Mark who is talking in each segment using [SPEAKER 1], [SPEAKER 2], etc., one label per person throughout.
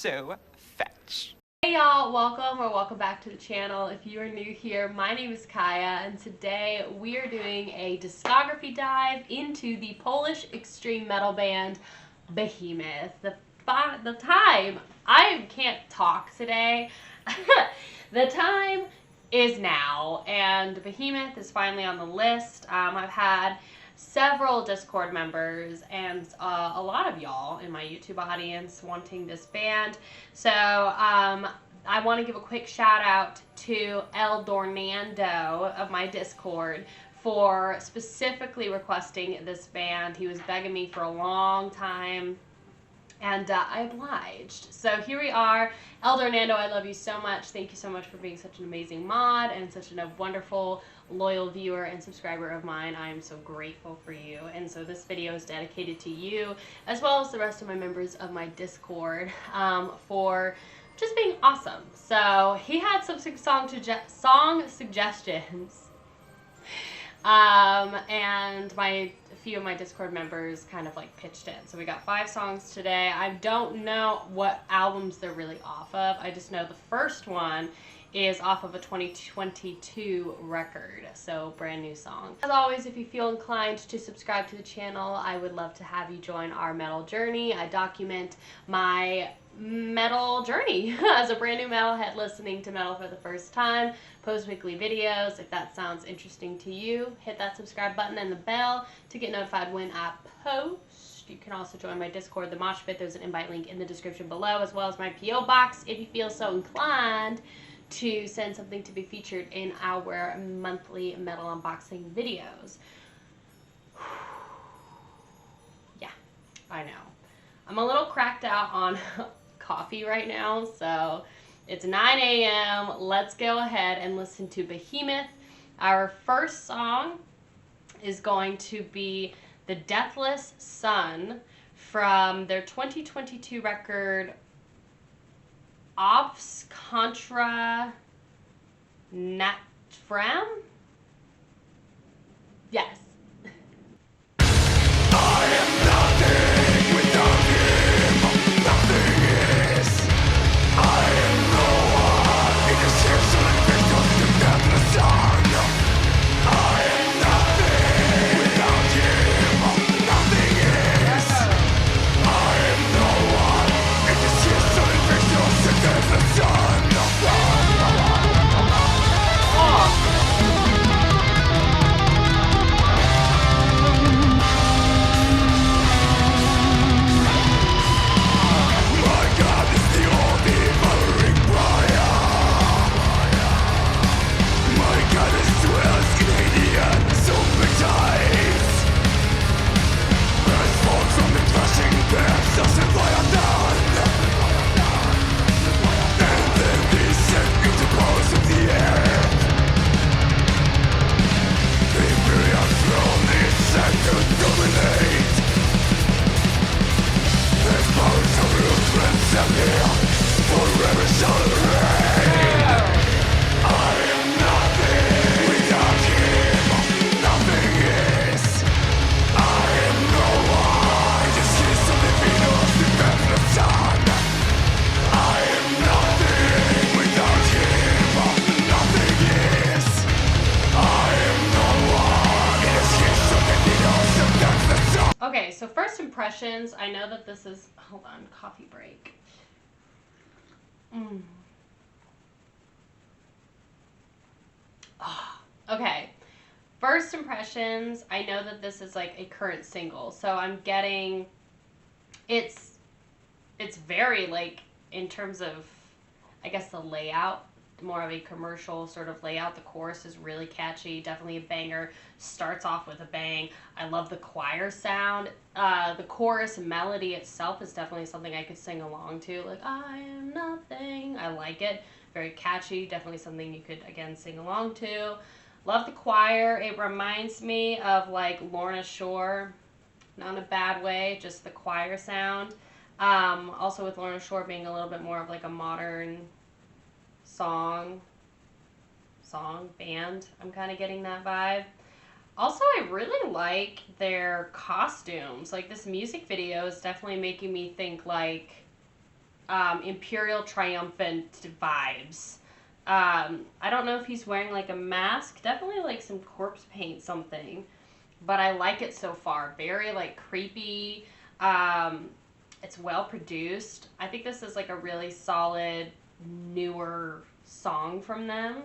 [SPEAKER 1] so fetch.
[SPEAKER 2] Hey y'all, welcome back to the channel. If you are new here, my name is Kaiya, and today we are doing a discography dive into the Polish extreme metal band Behemoth. The time, I can't talk today. The time is now, and Behemoth is finally on the list. I've had several Discord members and a lot of y'all in my YouTube audience wanting this band. So I want to give a quick shout out to Dornando of my Discord for specifically requesting this band. He was begging me for a long time, and I obliged. So here we are. Dornando, I love you so much. Thank you so much for being such an amazing mod and such a wonderful, loyal viewer and subscriber of mine. I am so grateful for you. And so this video is dedicated to you, as well as the rest of my members of my Discord, for just being awesome. So he had some song suggestions. And a few of my Discord members kind of like pitched in. So we got 5 songs today. I don't know what albums they're really off of. I just know the first one is off of a 2022 record, so brand new song. As always, if you feel inclined to subscribe to the channel, I would love to have you join our metal journey. I document my metal journey as a brand new metalhead listening to metal for the first time. Post weekly videos. If that sounds interesting to you, hit that subscribe button and the bell to get notified when I post. You can also join my Discord, the Mosh Pit. There's an invite link in the description below, as well as my P.O. box if you feel so inclined to send something to be featured in our monthly metal unboxing videos. Yeah, I know. I'm a little cracked out on coffee right now, so it's 9 a.m. Let's go ahead and listen to Behemoth. Our first song is going to be the Deathless Sun from their 2022 record Obs Contra Natfram? Yes.
[SPEAKER 3] I am nothing without him. Nothing is. I am no one. It is here so it becomes the deathless sun. I am nothing without him. Nothing is. I am no one. It is here so it becomes the deathless sun.
[SPEAKER 2] Okay, so first impressions, I know that this is, hold on, coffee break. Oh, okay, first impressions, I know that this is like a current single, so I'm getting, it's very like, in terms of, I guess the layout, more of a commercial sort of layout. The chorus is really catchy, definitely a banger, starts off with a bang. I love the choir sound. The chorus melody itself is definitely something I could sing along to, like I am nothing. I like it, very catchy, definitely something you could again sing along to. Love the choir. It reminds me of like Lorna Shore, not in a bad way, just the choir sound. Also with Lorna Shore being a little bit more of like a modern band. I'm kind of getting that vibe. Also, I really like their costumes. Like, this music video is definitely making me think, like, Imperial Triumphant vibes. I don't know if he's wearing like a mask, definitely like some corpse paint something, but I like it so far. Very like creepy. It's well produced. I think this is like a really solid newer song from them.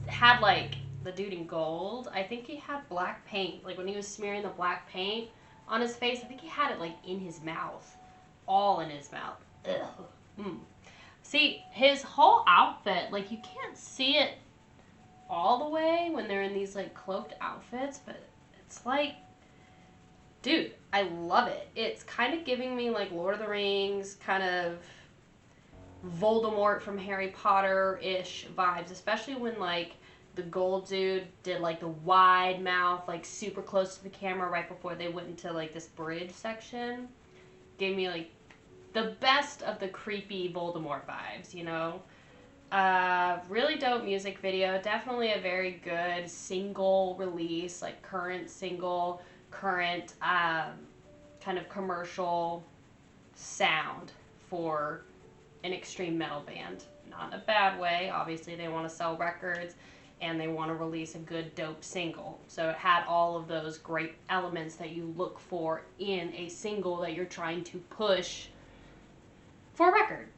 [SPEAKER 2] Had like the dude in gold. I think he had black paint. Like when he was smearing the black paint on his face, I think he had it like in his mouth. All in his mouth. Ugh. Mm. See, his whole outfit, like you can't see it all the way when they're in these like cloaked outfits, but it's like, dude, I love it. It's kind of giving me like Lord of the Rings, kind of Voldemort from Harry Potter-ish vibes, especially when like the gold dude did like the wide mouth, like super close to the camera right before they went into like this bridge section. Gave me like the best of the creepy Voldemort vibes, you know? Really dope music video. Definitely a very good single release, like current single, current kind of commercial sound for an extreme metal band. Not in a bad way. Obviously, they want to sell records and they want to release a good, dope single. So it had all of those great elements that you look for in a single that you're trying to push for a record.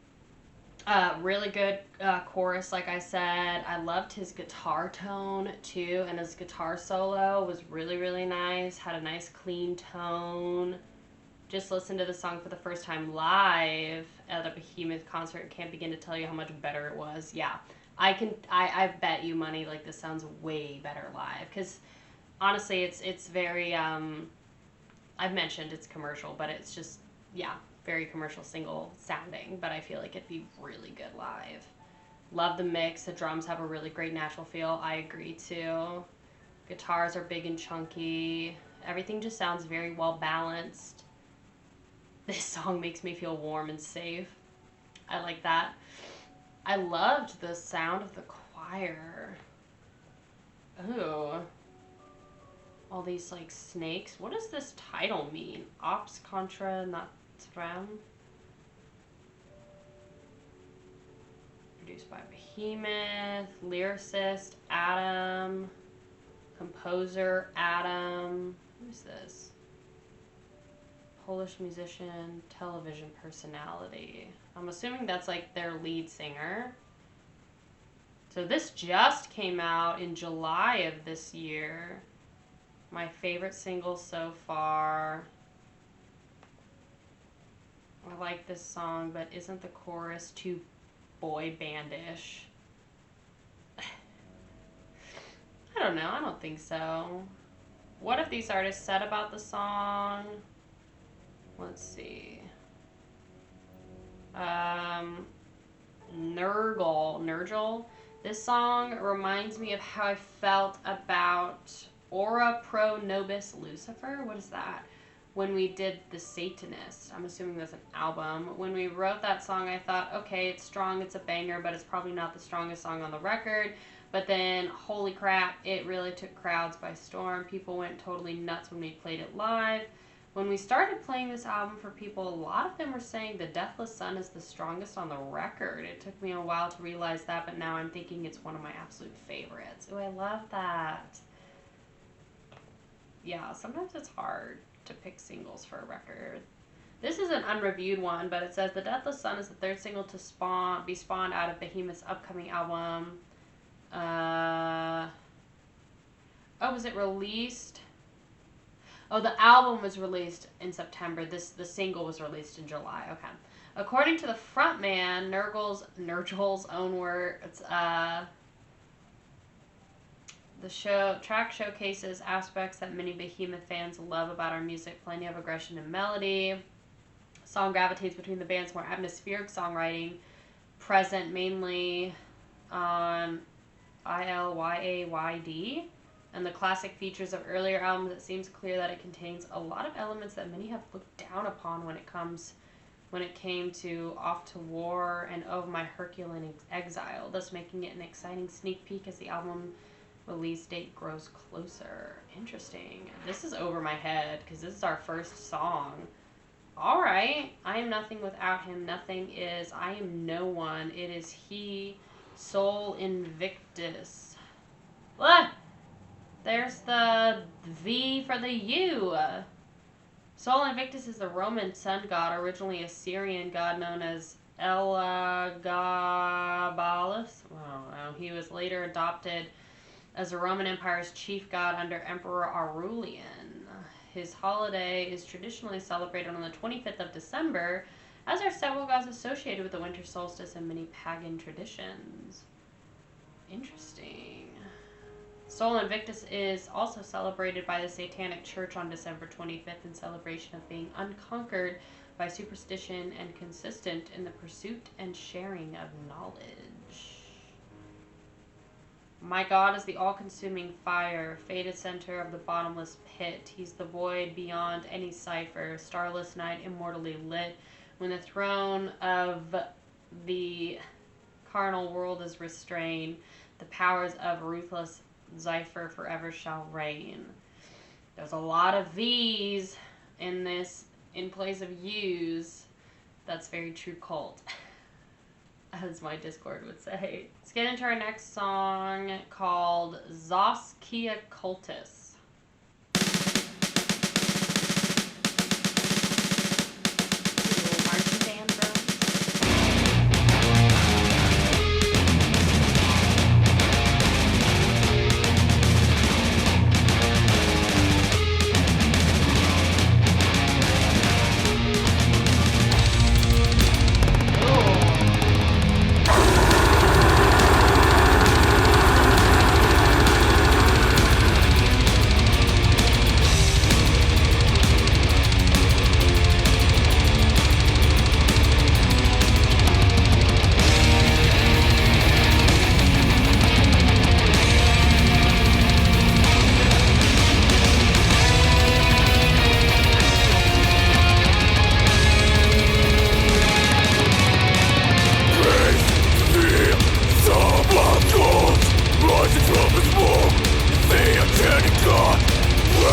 [SPEAKER 2] Really good chorus, like I said. I loved his guitar tone, too, and his guitar solo was really, really nice. Had a nice, clean tone. Just listened to the song for the first time live at a Behemoth concert and can't begin to tell you how much better it was. Yeah, I bet you money like this sounds way better live, because honestly, it's very, I've mentioned it's commercial, but it's just, yeah, very commercial single sounding, but I feel like it'd be really good live. Love the mix. The drums have a really great natural feel. I agree too. Guitars are big and chunky. Everything just sounds very well balanced. This song makes me feel warm and safe. I like that. I loved the sound of the choir. Ooh. All these like snakes. What does this title mean? Ops contra natram. Produced by Behemoth. Lyricist Adam. Composer Adam. Who's this? Polish musician, television personality. I'm assuming that's like their lead singer. So this just came out in July of this year. My favorite single so far. I like this song, but isn't the chorus too boy bandish? I don't know. I don't think so. What have these artists said about the song? Let's see. Nurgle. This song reminds me of how I felt about Ora Pro Nobis Lucifer. What is that? When we did The Satanist. I'm assuming that's an album. When we wrote that song, I thought, okay, it's strong, it's a banger, but it's probably not the strongest song on the record. But then, holy crap, it really took crowds by storm. People went totally nuts when we played it live. When we started playing this album for people, a lot of them were saying the Deathless Sun is the strongest on the record. It took me a while to realize that, but now I'm thinking it's one of my absolute favorites. Ooh, I love that. Yeah, sometimes it's hard to pick singles for a record. This is an unreviewed one, but it says the Deathless Sun is the third single to be spawned out of Behemoth's upcoming album. Oh, was it released? Oh, the album was released in September. The single was released in July. Okay. According to the frontman, Nurgle's own words, the track showcases aspects that many Behemoth fans love about our music. Plenty of aggression and melody. Song gravitates between the band's more atmospheric songwriting, present mainly on ILYAYD, and the classic features of earlier albums. It seems clear that it contains a lot of elements that many have looked down upon when it came to Off to War and Of My Herculean Exile, thus making it an exciting sneak peek as the album release date grows closer. Interesting. This is over my head because this is our first song. All right. I am nothing without him. Nothing is. I am no one. It is he. Sol Invictus. Ah! There's the V for the U. Sol Invictus is the Roman sun god, originally a Syrian god known as Elagabalus. Oh, he was later adopted as the Roman Empire's chief god under Emperor Aurelian. His holiday is traditionally celebrated on the 25th of December, as are several gods associated with the winter solstice and many pagan traditions. Interesting. Sol Invictus is also celebrated by the Satanic Church on December 25th in celebration of being unconquered by superstition and consistent in the pursuit and sharing of knowledge. My God is the all-consuming fire, fated center of the bottomless pit. He's the void beyond any cipher, starless night immortally lit. When the throne of the carnal world is restrained, the powers of ruthless Zephyr forever shall reign. There's a lot of V's in this in place of U's. That's very true cult, as my Discord would say. Let's get into our next song called Zos Kia Cultus.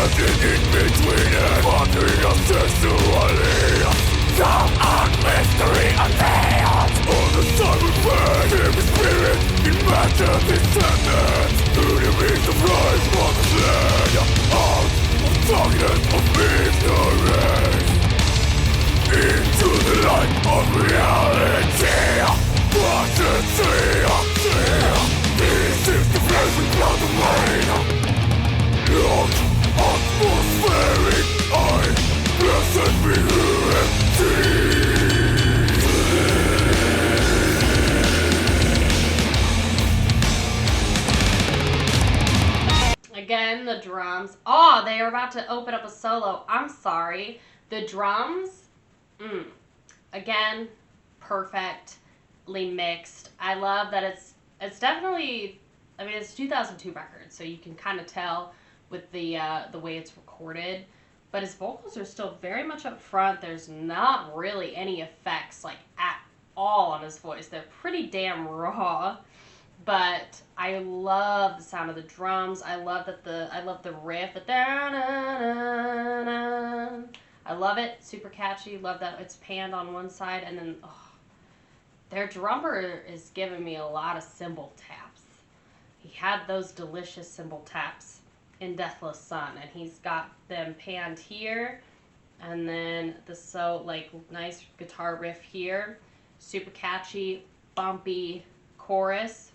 [SPEAKER 3] Nothing in between it, wandering us sexually. Some odd mystery unveiled. On the silent way, human spirit in matter descendant. Enemies of rise from the land out of darkness of ignorance into the light of reality. Watch and see. This is the flesh and blood of rain. Look, atmospheric eye. Blessed be who
[SPEAKER 2] Again, the drums. Oh, they are about to open up a solo. I'm sorry. The drums, again, perfectly mixed. I love that it's definitely, I mean, it's a 2002 record, so you can kind of tell with the way it's recorded. But his vocals are still very much up front. There's not really any effects, like, at all on his voice. They're pretty damn raw. But I love the sound of the drums. I love the riff. The da-na-na-na. I love it. Super catchy. Love that it's panned on one side. And then, their drummer is giving me a lot of cymbal taps. He had those delicious cymbal taps in Deathless Sun. And he's got them panned here. And then nice guitar riff here. Super catchy, bumpy chorus.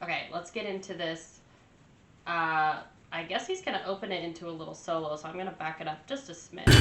[SPEAKER 2] Okay, let's get into this. I guess he's going to open it into a little solo, so I'm going to back it up just a smidge.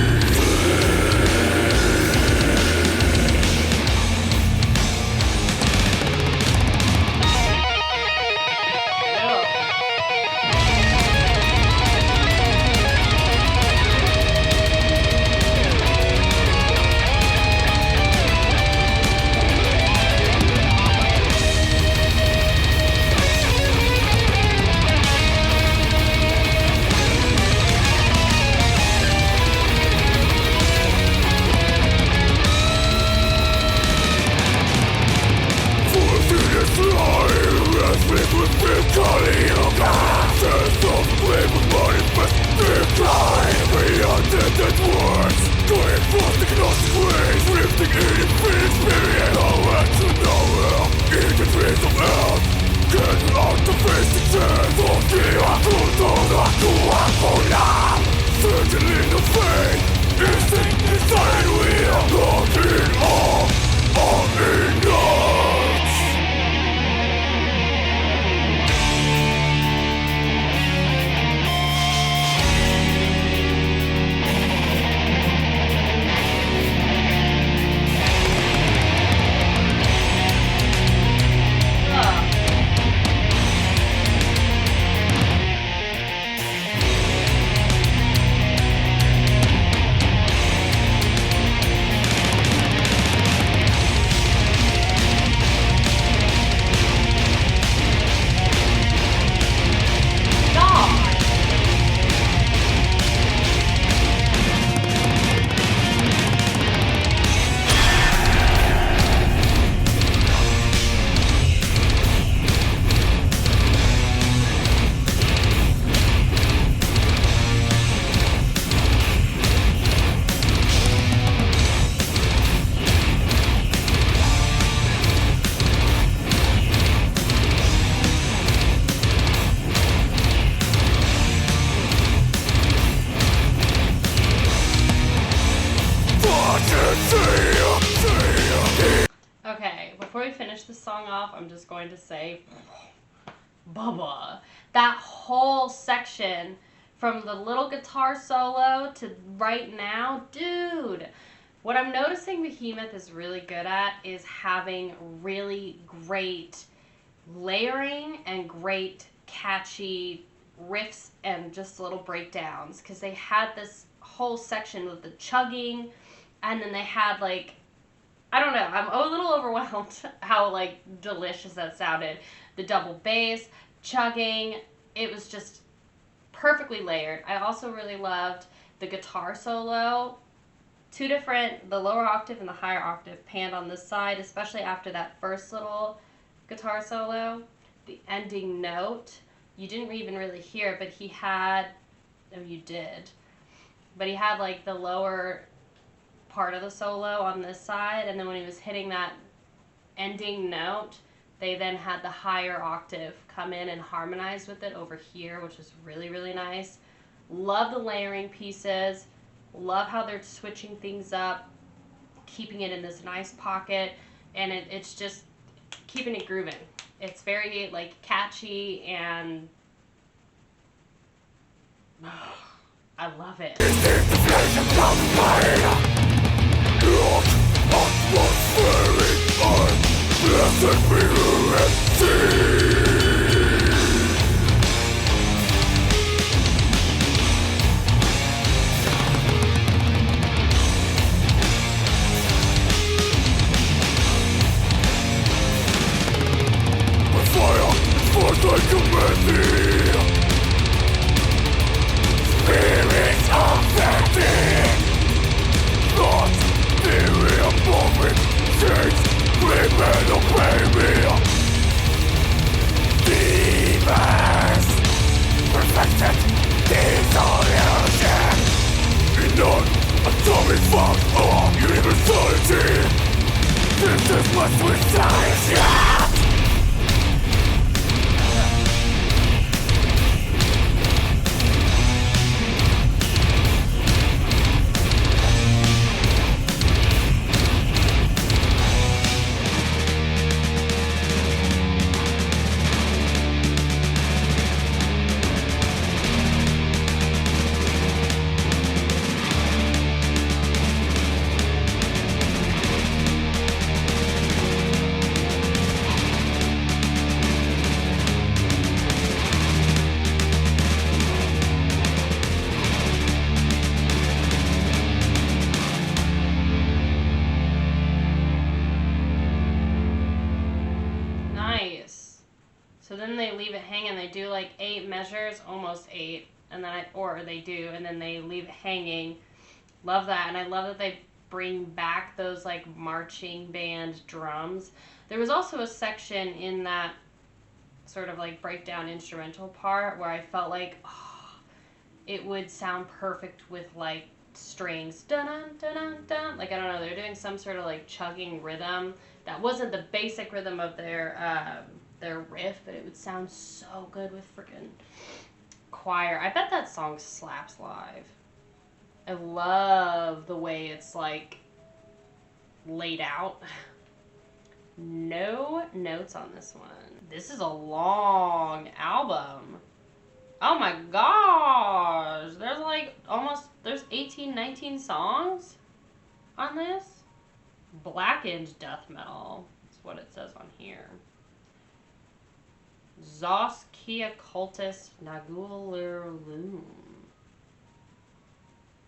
[SPEAKER 2] Okay, before we finish this song off, I'm just going to say, Bubba. That whole section from the little guitar solo to right now, dude. What I'm noticing Behemoth is really good at is having really great layering and great catchy riffs and just little breakdowns, because they had this whole section with the chugging, and then they had like, I don't know, I'm a little overwhelmed how like delicious that sounded. The double bass, chugging, it was just perfectly layered. I also really loved the guitar solo. Two different, the lower octave and the higher octave panned on this side, especially after that first little guitar solo. The ending note, you didn't even really hear it, but he had if you did. But he had like the lower part of the solo on this side, and then when he was hitting that ending note, they then had the higher octave come in and harmonize with it over here, which is really, really nice. Love the layering pieces. Love how they're switching things up, keeping it in this nice pocket, and it's just keeping it grooving. It's very like catchy, and I love it.
[SPEAKER 3] Spirits of the dead, not the real moment, change, women obey me. Demons, perfected dissolution, in non-atomic form of universality. This is what we science, yeah!
[SPEAKER 2] So then they leave it hanging. They do like 8 measures, almost 8, and then they do, and then they leave it hanging. Love that, and I love that they bring back those like marching band drums. There was also a section in that sort of like breakdown instrumental part where I felt like it would sound perfect with like strings, dun dun dun dun. Like I don't know, they're doing some sort of like chugging rhythm that wasn't the basic rhythm of their riff, but it would sound so good with freaking choir. I bet that song slaps live. I love the way it's like laid out. No notes on this one. This is a long album. Oh my gosh. There's like there's 18, 19 songs on this. Blackened death metal. That's what it says on here. Zos Kia Cultus Nagulurlum.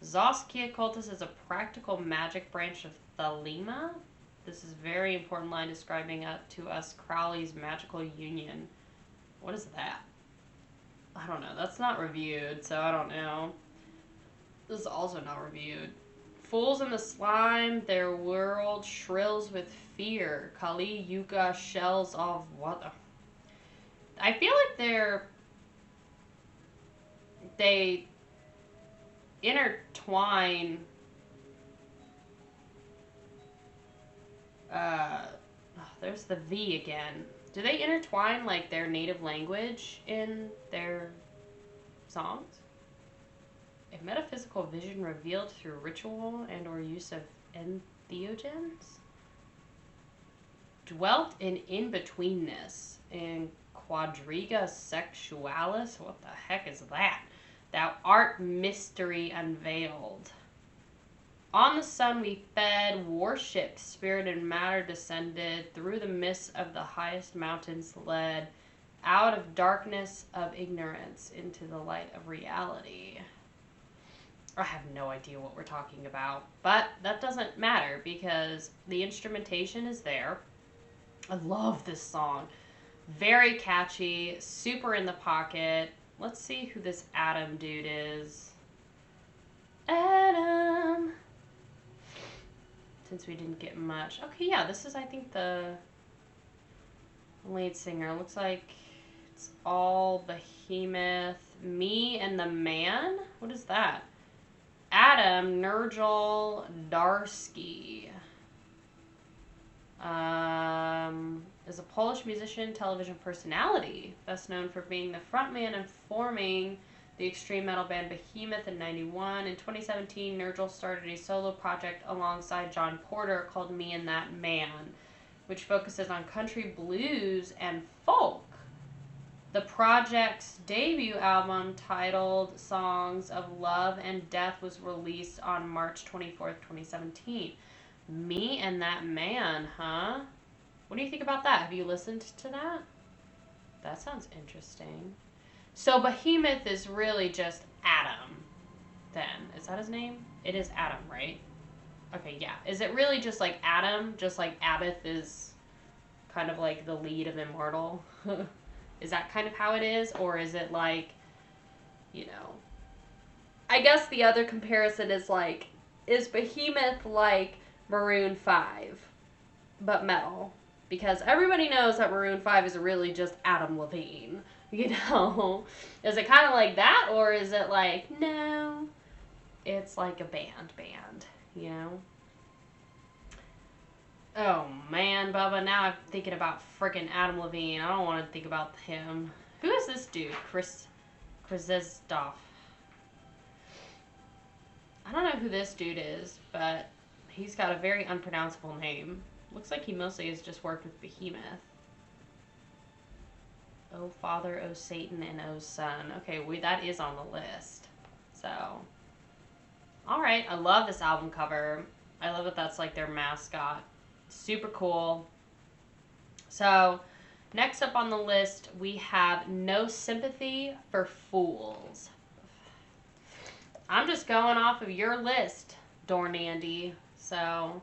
[SPEAKER 2] Zos Kia Cultus is a practical magic branch of Thelema. This is a very important line describing to us Crowley's magical union. What is that? I don't know. That's not reviewed, so I don't know. This is also not reviewed. Fools in the slime, their world shrills with fear. Kali Yuga shells of what the... I feel like they intertwine there's the V again. Do they intertwine like their native language in their songs? A metaphysical vision revealed through ritual and or use of entheogens dwelt in in-betweenness in quadriga sexualis. What the heck is that? Thou art mystery unveiled. On the sun we fed, worship, spirit and matter descended, through the mists of the highest mountains led, out of darkness of ignorance into the light of reality. I have no idea what we're talking about, but that doesn't matter because the instrumentation is there. I love this song. Very catchy, super in the pocket. Let's see who this Adam dude is. Adam. Since we didn't get much. Okay, yeah, this is, I think, the lead singer. Looks like it's all Behemoth, Me and the Man? What is that? Adam Nurgel Darski. Is a Polish musician, television personality, best known for being the frontman and forming the extreme metal band Behemoth in 91. In 2017, Nurgel started a solo project alongside John Porter called Me and That Man, which focuses on country blues and folk. The project's debut album, titled Songs of Love and Death, was released on March 24th, 2017. Me and That Man, huh? What do you think about that? Have you listened to that? That sounds interesting. So Behemoth is really just Adam, then. Is that his name? It is Adam, right? Okay, yeah. Is it really just like Adam? Just like Abbott is kind of like the lead of Immortal? Is that kind of how it is? Or is it like, you know... I guess the other comparison is like, is Behemoth like Maroon 5, but metal? Because everybody knows that Maroon 5 is really just Adam Levine, you know? Is it kind of like that, or is it like, no, it's like a band, you know? Oh, man, Bubba, now I'm thinking about freaking Adam Levine. I don't want to think about him. Who is this dude? Krzysztof. I don't know who this dude is, but he's got a very unpronounceable name. Looks like he mostly has just worked with Behemoth. Oh Father, oh Satan, and oh Son. Okay, that is on the list. So, alright, I love this album cover. I love that that's like their mascot. Super cool. So, next up on the list, we have No Sympathy for Fools. I'm just going off of your list, Dornando. So,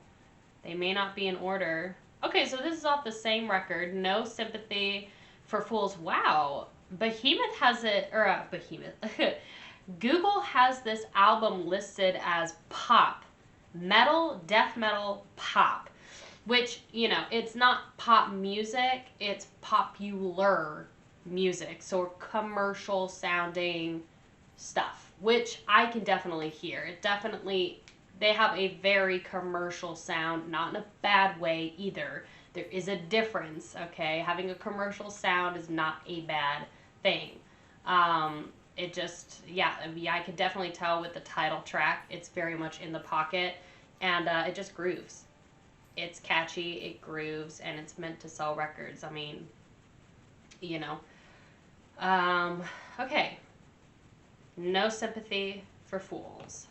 [SPEAKER 2] they may not be in order. Okay, so this is off the same record, No Sympathy for Fools. Wow. Behemoth has it, or Behemoth. Google has this album listed as pop. Metal, death metal, pop. Which, you know, it's not pop music, it's popular music. So commercial sounding stuff, which I can definitely hear. It definitely... They have a very commercial sound, not in a bad way either. There is a difference, okay? Having a commercial sound is not a bad thing. It just, yeah, I could definitely tell with the title track, it's very much in the pocket, and it just grooves. It's catchy, it grooves, and it's meant to sell records. I mean, you know. Okay. No Sympathy for Fools.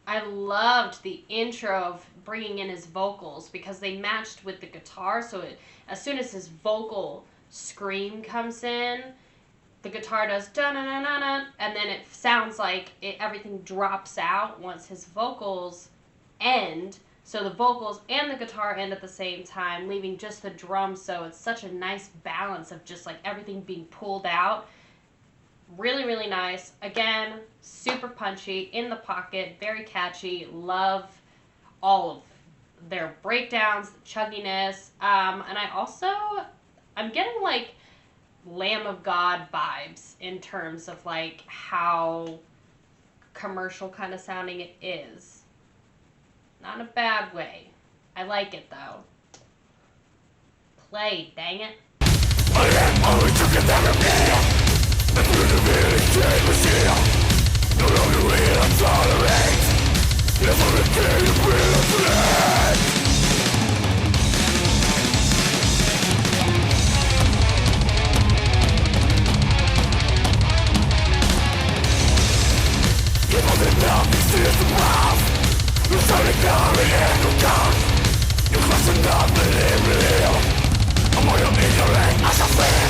[SPEAKER 2] I loved the intro of bringing in his vocals because they matched with the guitar. So as soon as his vocal scream comes in, the guitar does da-na-na-na-na, and then it sounds like everything drops out once his vocals end. So the vocals and the guitar end at the same time, leaving just the drums. So it's such a nice balance of just like everything being pulled out. Really, really nice. Again, super punchy, in the pocket, very catchy. Love all of their breakdowns, the chugginess. And I'm getting like Lamb of God vibes in terms of like how commercial kind of sounding it is. Not in a bad way. I like it though. Play, dang it.
[SPEAKER 3] I am always looking down at me. I'm gonna really change my shit. No longer will I tolerate. If I'm a kid, you will play. Give up the love, this is the mouth. You're starting down the end of God. You're crossing down the limit. I'm all your ignorant as a fan.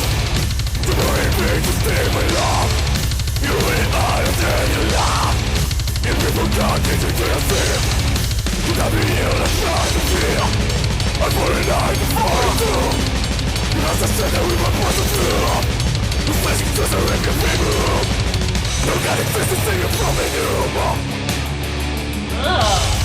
[SPEAKER 3] You know it means to stay my love. You really understand your love. If people can't get into your fear, you got me here to try to feel. I'm falling like the fire too. You have to stand there with my person too. You're facing just a record people. You got it fixed to see you from the new.
[SPEAKER 2] Ugh.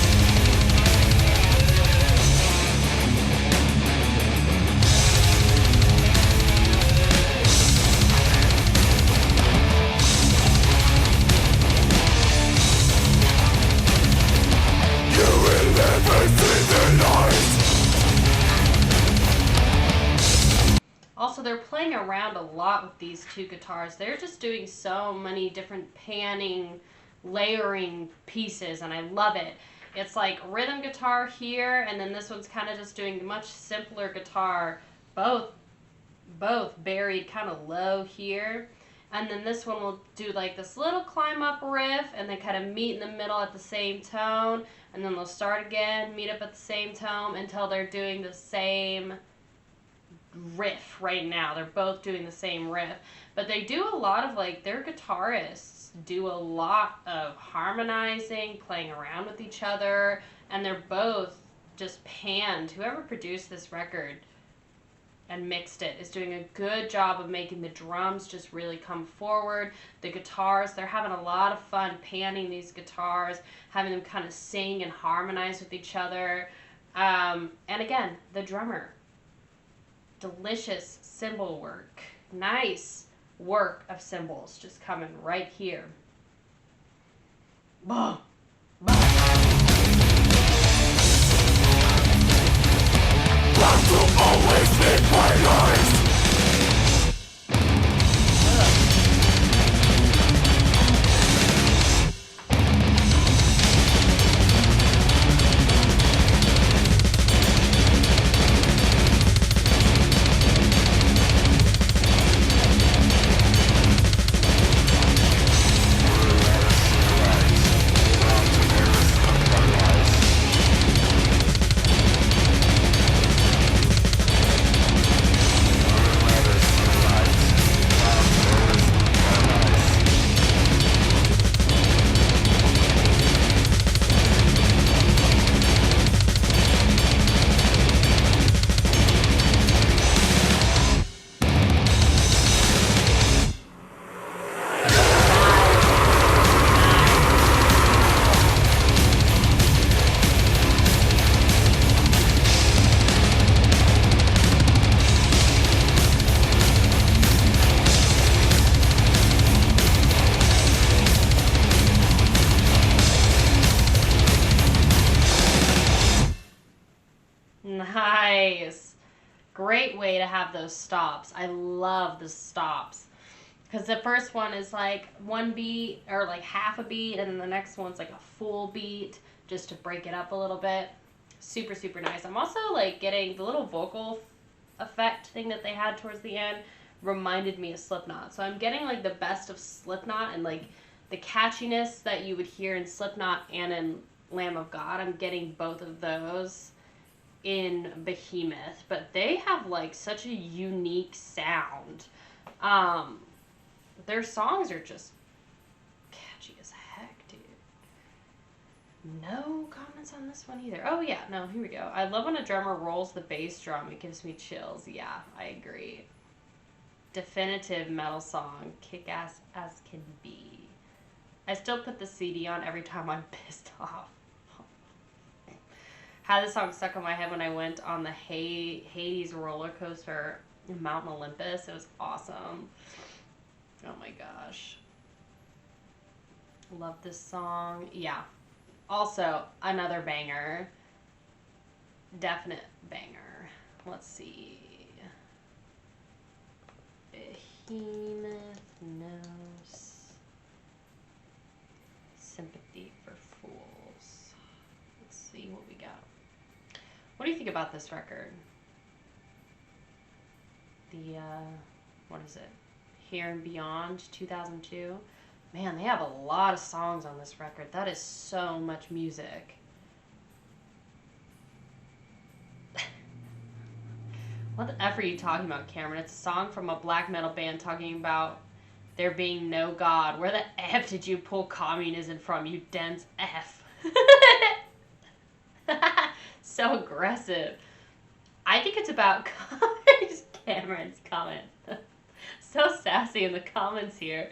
[SPEAKER 2] Also, they're playing around a lot with these two guitars. They're just doing so many different panning, layering pieces, and I love it. It's like rhythm guitar here, and then this one's kind of just doing much simpler guitar, both buried kind of low here. And then this one will do like this little climb up riff and then kind of meet in the middle at the same tone. And then they'll start again, meet up at the same tone until they're doing the same riff right now. They're both doing the same riff. But they do a lot of like, their guitarists do a lot of harmonizing, playing around with each other. And they're both just panned. Whoever produced this record and mixed it is doing a good job of making the drums just really come forward. The guitars, they're having a lot of fun panning these guitars, having them kind of sing and harmonize with each other. And again, the drummer, delicious cymbal work. Nice work of cymbals just coming right here. Bah, bah.
[SPEAKER 3] Want to always live my life.
[SPEAKER 2] Nice. Great way to have those stops. I love the stops. Because the first one is like one beat or like half a beat, and then the next one's like a full beat just to break it up a little bit. Super, super nice. I'm also like getting the little vocal effect thing that they had towards the end reminded me of Slipknot. So I'm getting like the best of Slipknot and like the catchiness that you would hear in Slipknot and in Lamb of God. I'm getting both of those in Behemoth, but they have like such a unique sound. Their songs are just catchy as heck, dude. No comments on this one either. Oh yeah, no, here we go. I love when a drummer rolls the bass drum. It gives me chills. Yeah, I agree. Definitive metal song, kick-ass as can be. I still put the CD on every time I'm pissed off. Had this song stuck in my head when I went on the Hades roller coaster in Mountain Olympus. It was awesome. Oh my gosh. Love this song. Yeah. Also, another banger. Definite banger. Let's see. Behemoth knows. Sympathy for Fools. Let's see what we got. What do you think about this record? The, what is it? Here and Beyond, 2002. Man, they have a lot of songs on this record. That is so much music. What the F are you talking about, Cameron? It's a song from a black metal band talking about there being no God. Where the F did you pull communism from, you dense F? So aggressive. I think it's about Cameron's comment. So sassy in the comments here.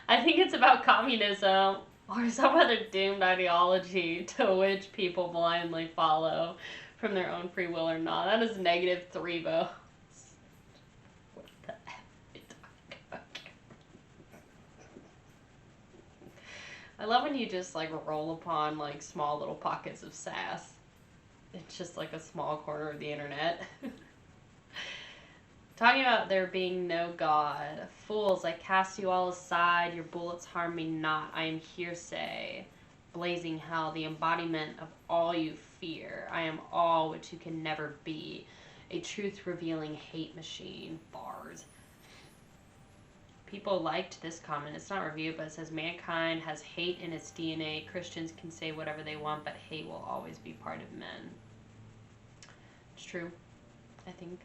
[SPEAKER 2] I think it's about communism or some other doomed ideology to which people blindly follow from their own free will or not. That is -3 votes. What the F are you talking about? I love when you just like roll upon like small little pockets of sass. It's just like a small corner of the internet. Talking about there being no God. Fools, I cast you all aside. Your bullets harm me not. I am hearsay. Blazing hell, the embodiment of all you fear. I am all which you can never be. A truth-revealing hate machine. Bars. People liked this comment. It's not reviewed, but it says, mankind has hate in its DNA. Christians can say whatever they want, but hate will always be part of men. It's true, I think.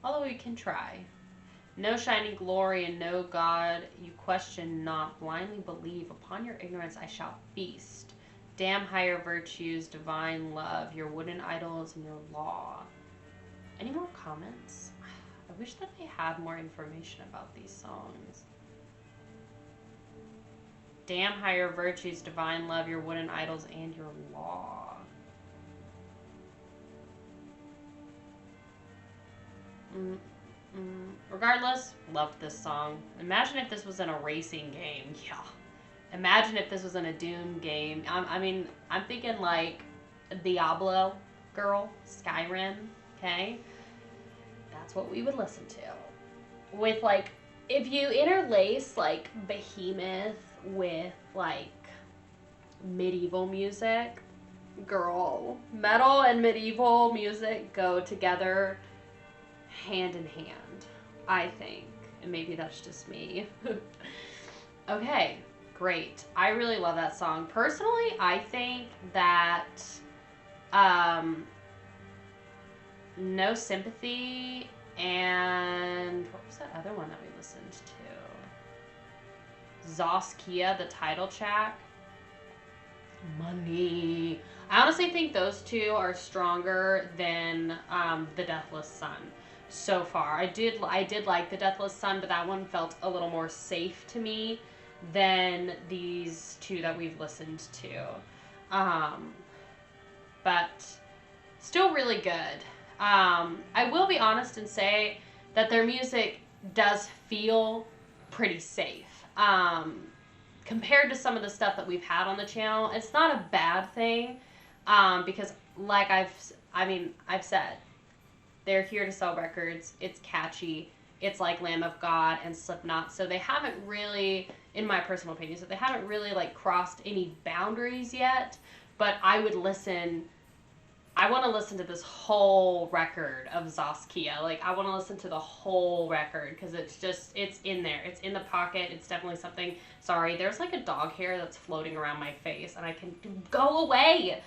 [SPEAKER 2] Although we can try. No shining glory and no God, you question not, blindly believe. Upon your ignorance I shall feast. Damn higher virtues, divine love, your wooden idols and your law. Any more comments? I wish that they had more information about these songs. Damn higher virtues, divine love, your wooden idols and your law. Regardless, loved this song. Imagine if this was in a racing game. Yeah. Imagine if this was in a Doom game. I mean, I'm thinking like Diablo girl, Skyrim, okay? That's what we would listen to. With like, if you interlace like Behemoth with like medieval music, girl, metal and medieval music go together hand in hand, I think. And maybe that's just me. Okay, great. I really love that song. Personally, I think that No Sympathy and what was that other one that we listened to? Zos Kia, the title track. Money. I honestly think those two are stronger than the Deathless Sun. So far, I did like the Deathless Sun, but that one felt a little more safe to me than these two that we've listened to. But still really good. I will be honest and say that their music does feel pretty safe. Compared to some of the stuff that we've had on the channel, it's not a bad thing, because like I've said, they're here to sell records. It's catchy. It's like Lamb of God and Slipknot. So they haven't really, in my personal opinion, so they haven't really like crossed any boundaries yet. But I would listen. I want to listen to this whole record of Zos Kia. Like, I want to listen to the whole record because it's in there. It's in the pocket. It's definitely something. Sorry, there's like a dog hair that's floating around my face and I can go away.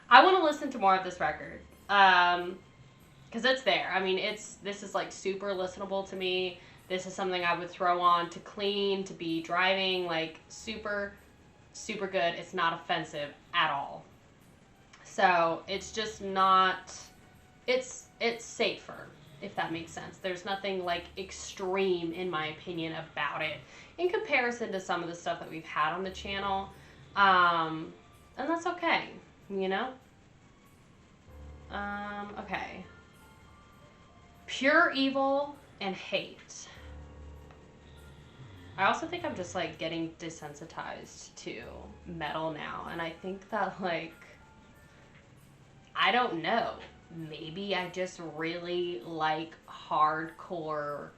[SPEAKER 2] I want to listen to more of this record. Because it's there. I mean, this is like super listenable to me. This is something I would throw on to clean, to be driving, like super, super good. It's not offensive at all. So it's just not, it's safer, if that makes sense. There's nothing like extreme, in my opinion, about it in comparison to some of the stuff that we've had on the channel. And that's okay, you know? Okay. Pure evil and hate. I also think I'm just like getting desensitized to metal now, and I think that like, I don't know, maybe I just really like hardcore.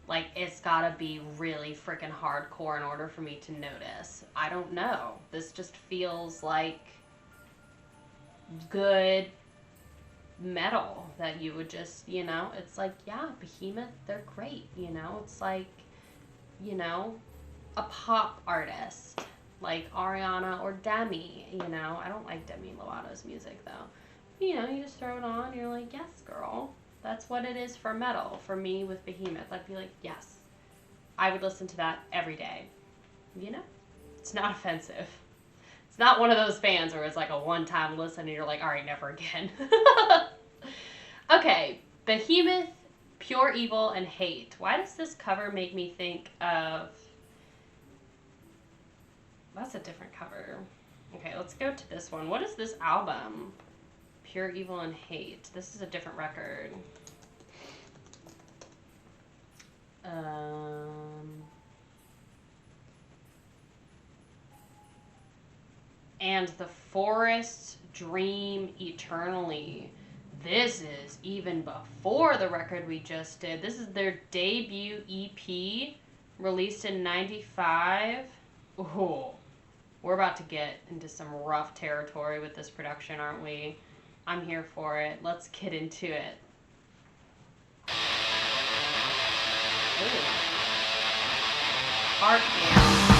[SPEAKER 2] Like, it's gotta be really freaking hardcore in order for me to notice. I don't know. This just feels like good metal that you would just, you know, it's like, yeah, Behemoth, they're great, you know? It's like, you know, a pop artist like Ariana or Demi, you know? I don't like Demi Lovato's music, though. You know, you just throw it on, you're like, yes, girl. That's what it is for metal. For me, with Behemoth, I'd be like, yes. I would listen to that every day. You know? It's not offensive. It's not one of those bands where it's like a one-time listen and you're like, all right, never again. Okay, Behemoth, Pure Evil, and Hate. Why does this cover make me think of... That's a different cover. Okay, let's go to this one. What is this album? Pure Evil and Hate. This is a different record. And the Forest Dream Eternally. This is even before the record we just did. This is their debut EP, released in '95. Ooh, we're about to get into some rough territory with this production, aren't we? I'm here for it. Let's get into it. Ooh. Heart jam.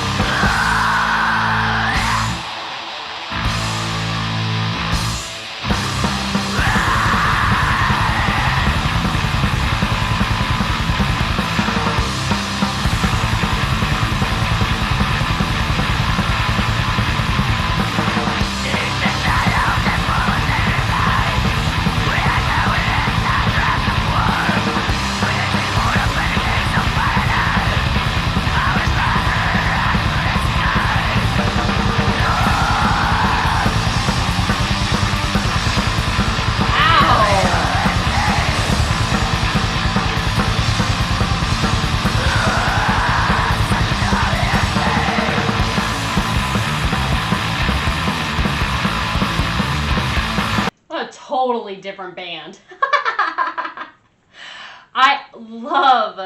[SPEAKER 2] Totally different band. I love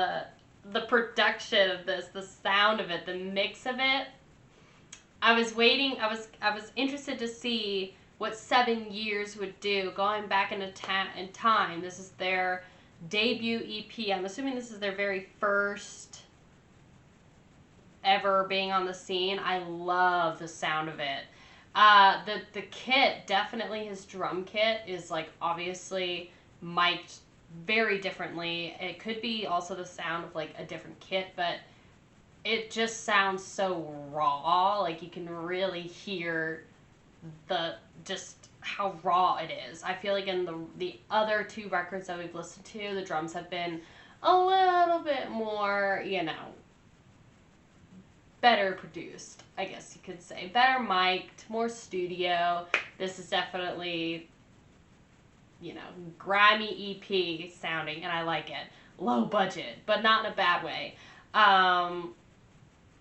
[SPEAKER 2] the production of this, the sound of it, the mix of it. I was interested to see what 7 Years would do, going back in time. This is their debut EP. I'm assuming this is their very first ever being on the scene. I love the sound of it. The kit, definitely his drum kit is like obviously mic'd very differently. It could be also the sound of like a different kit, but it just sounds so raw. Like you can really hear just how raw it is. I feel like in the other two records that we've listened to, the drums have been a little bit more, you know, better produced, I guess you could say. Better mic'd, more studio. This is definitely, you know, grimy EP sounding, and I like it. Low budget, but not in a bad way. And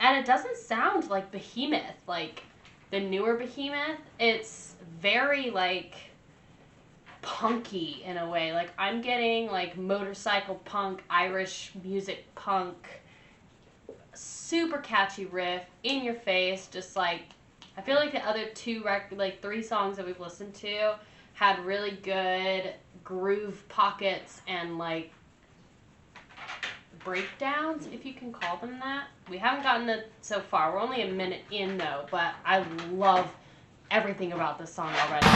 [SPEAKER 2] it doesn't sound like Behemoth, like the newer Behemoth. It's very, like, punky in a way. Like, I'm getting, like, motorcycle punk, Irish music punk, super catchy riff, in your face, just like, I feel like the other three songs that we've listened to had really good groove pockets and like breakdowns, if you can call them that. We haven't gotten it so far. We're only a minute in though, but I love everything about this song already.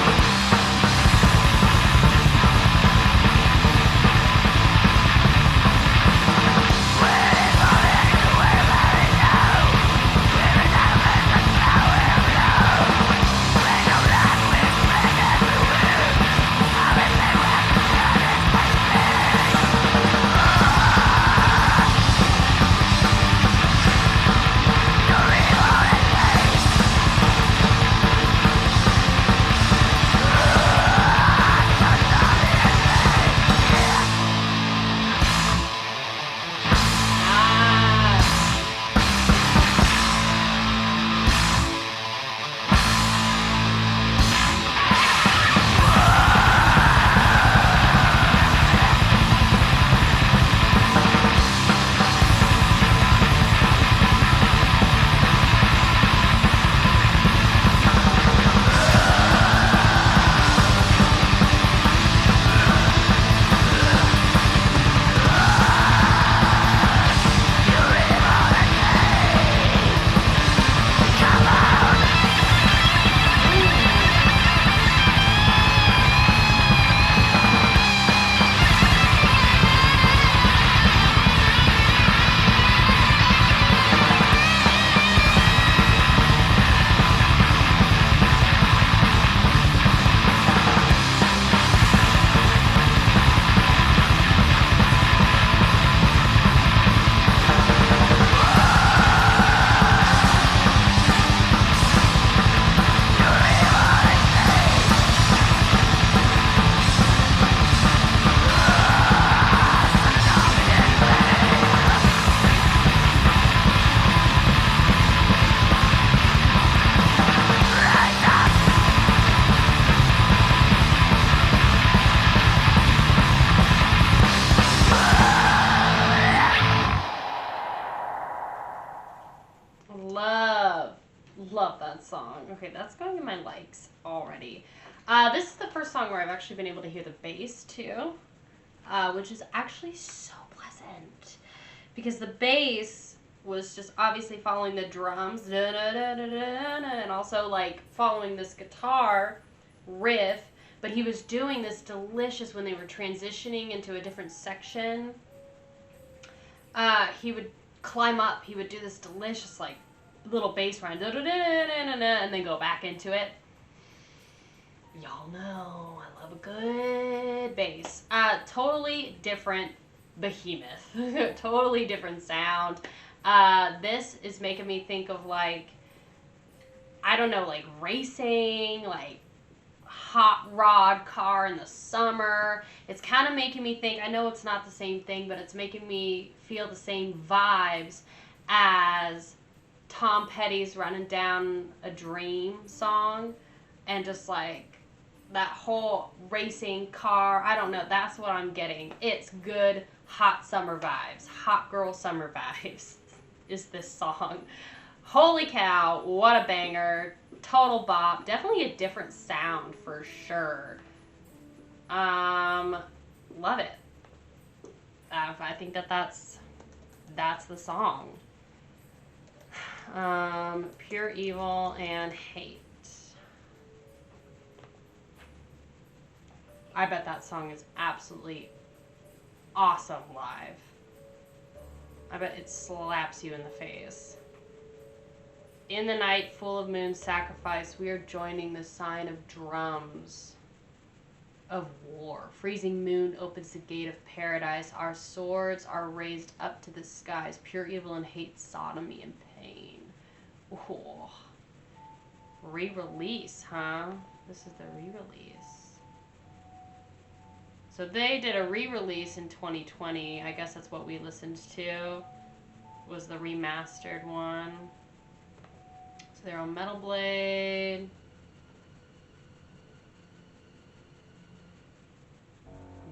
[SPEAKER 2] Love that song. Okay, that's going in my likes already. This is the first song where I've actually been able to hear the bass too, which is actually so pleasant because the bass was just obviously following the drums and also like following this guitar riff, but he was doing this delicious when they were transitioning into a different section. He would climb up, he would do this delicious like little bass line and then go back into it. Y'all know I love a good bass. Totally different Behemoth. Totally different sound. This is making me think of like, I don't know, like racing, like hot rod car in the summer. It's kind of making me think, I know it's not the same thing, but it's making me feel the same vibes as Tom Petty's Running Down a Dream song, and just like that whole racing car. I don't know. That's what I'm getting. It's good, hot summer vibes. Hot girl summer vibes is this song. Holy cow, what a banger. Total bop. Definitely a different sound for sure. Love it. I think that's the song. Pure Evil and Hate. I bet that song is absolutely awesome live. I bet it slaps you in the face. In the night, full of moon sacrifice, we are joining the sign of drums of war. Freezing moon opens the gate of paradise. Our swords are raised up to the skies. Pure evil and hate, sodomy and pain. Oh. Re-release, huh? This is the re-release. So they did a re-release in 2020. I guess that's what we listened to. Was the remastered one. So they're on Metal Blade.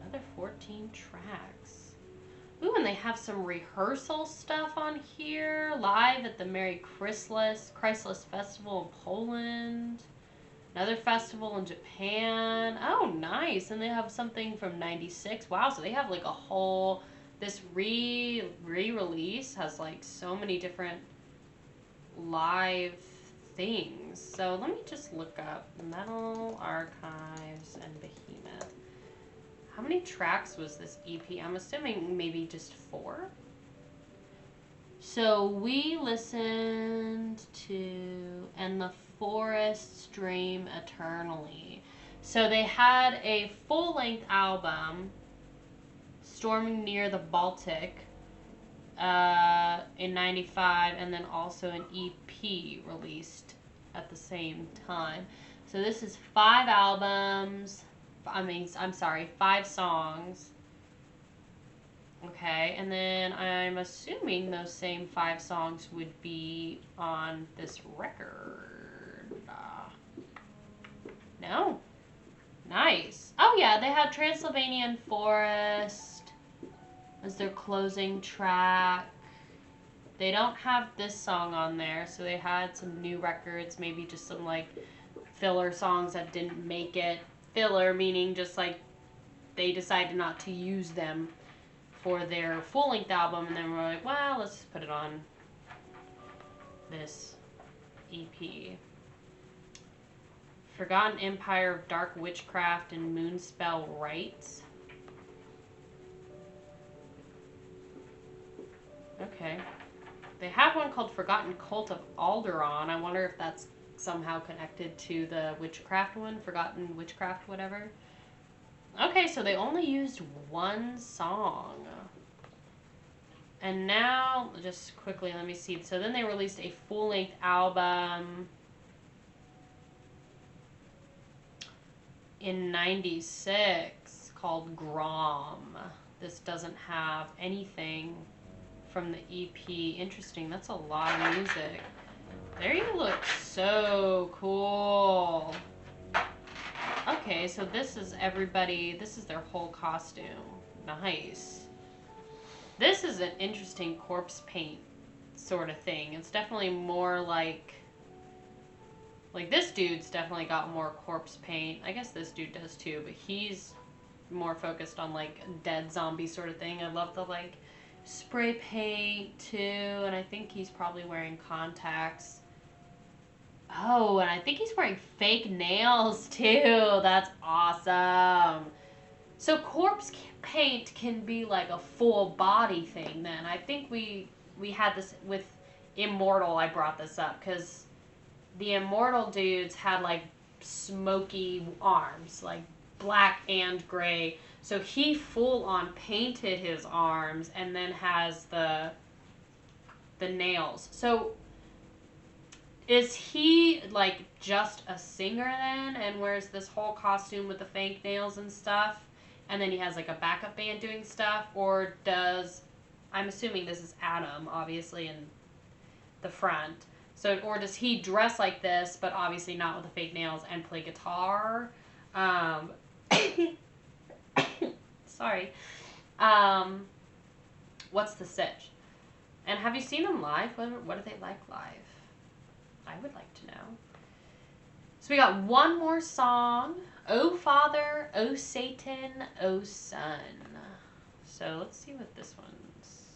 [SPEAKER 2] Another 14 tracks. Ooh, and they have some rehearsal stuff on here. Live at the Merry Christmas Festival in Poland. Another festival in Japan. Oh, nice. And they have something from 96. Wow, so they have like a whole... This re-release has like so many different live things. So let me just look up Metal Archives and Behemoth. How many tracks was this EP? I'm assuming maybe just 4. So we listened to And the Forests Dream Eternally. So they had a full-length album, Storming Near the Baltic, in 95, and then also an EP released at the same time. So this is 5 albums. I'm sorry, 5 songs. Okay, and then I'm assuming those same 5 songs would be on this record. No? Nice. Oh yeah, they had Transylvanian Forest as their closing track. They don't have this song on there, so they had some new records, maybe just some like filler songs that didn't make it. Filler meaning just like they decided not to use them for their full-length album, and then we're like, well, let's just put it on this EP. Forgotten Empire of Dark Witchcraft and Moonspell Rites. Okay. They have one called Forgotten Cult of Alderon. I wonder if that's somehow connected to the witchcraft one, Forgotten Witchcraft, whatever. Okay, so they only used 1 song. And now, just quickly, let me see. So then they released a full-length album in 96 called Grom. This doesn't have anything from the EP. Interesting, that's a lot of music. There you look so cool. Okay, so this is everybody, this is their whole costume. Nice. This is an interesting corpse paint sort of thing. It's definitely more like this dude's definitely got more corpse paint. I guess this dude does too, but he's more focused on like dead zombie sort of thing. I love the like spray paint too, and I think he's probably wearing contacts. Oh, and I think he's wearing fake nails too. That's awesome. So corpse paint can be like a full body thing then. I think we had this with Immortal. I brought this up because the Immortal dudes had like smoky arms, like black and gray. So he full on painted his arms and then has the nails. So is he like just a singer then and wears this whole costume with the fake nails and stuff, and then he has like a backup band doing stuff? Or does, I'm assuming this is Adam obviously in the front, so, or does he dress like this but obviously not with the fake nails and play guitar? Sorry. What's the sitch? And have you seen them live? What are they like live? I would like to know. So we got one more song. O Father, O Satan, O Son. So let's see what this one's.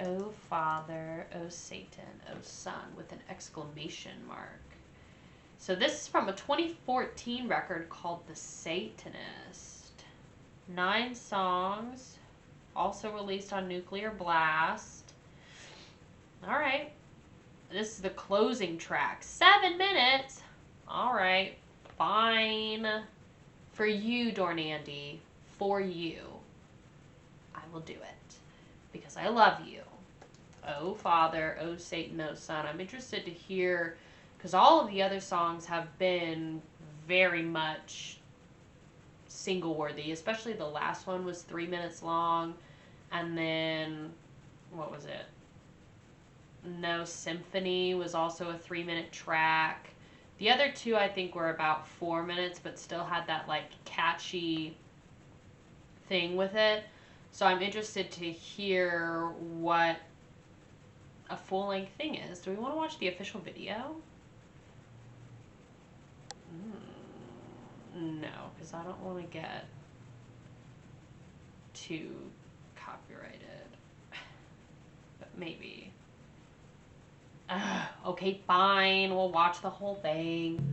[SPEAKER 2] O Father, O Satan, O Son with an exclamation mark. So this is from a 2014 record called The Satanist. 9 songs. Also released on Nuclear Blast. Alright. This is the closing track. 7 minutes. Alright. Fine. For you, Dornando. For you. I will do it. Because I love you. Oh Father, oh Satan, oh Son. I'm interested to hear, because all of the other songs have been very much single worthy. Especially the last one was 3 minutes long. And then, what was it? No Symphony was also a 3-minute track. The other two I think were about 4 minutes, but still had that like catchy thing with it. So I'm interested to hear what a full-length thing is. Do we want to watch the official video? No, because I don't want to get too copyrighted. But maybe. Okay, fine. We'll watch the whole thing.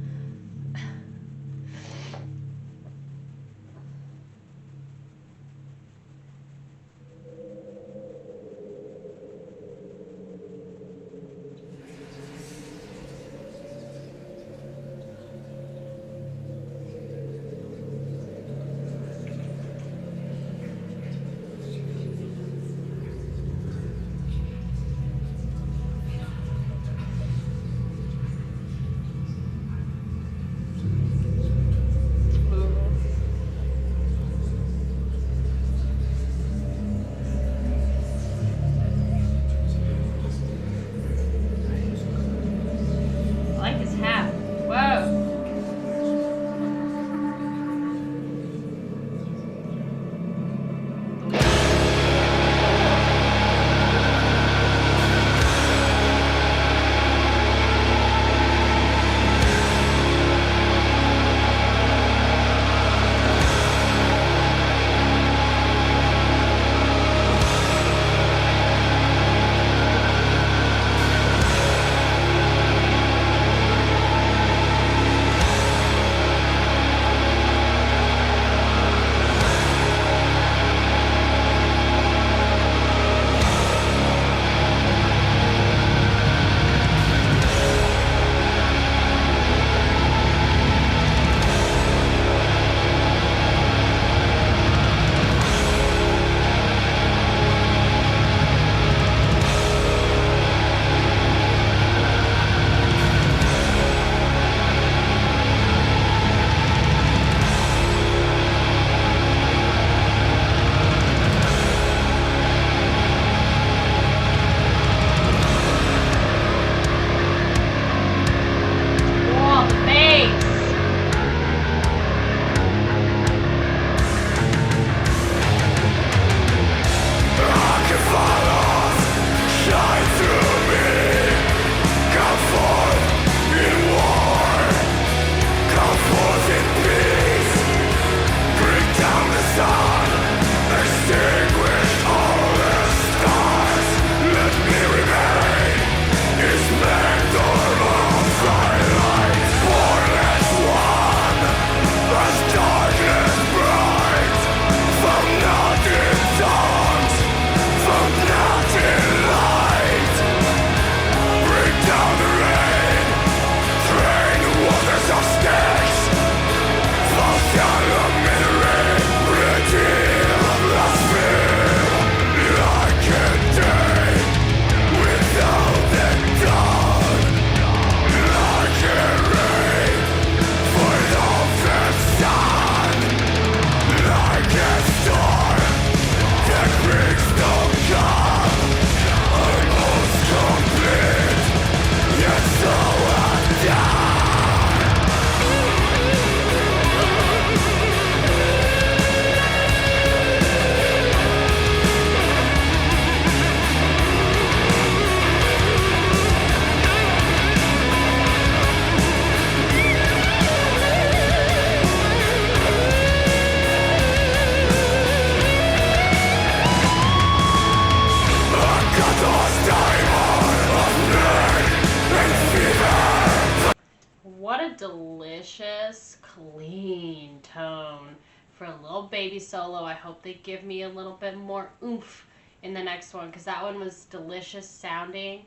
[SPEAKER 2] a delicious, clean tone for a little baby solo. I hope they give me a little bit more oomph in the next one, because that one was delicious sounding.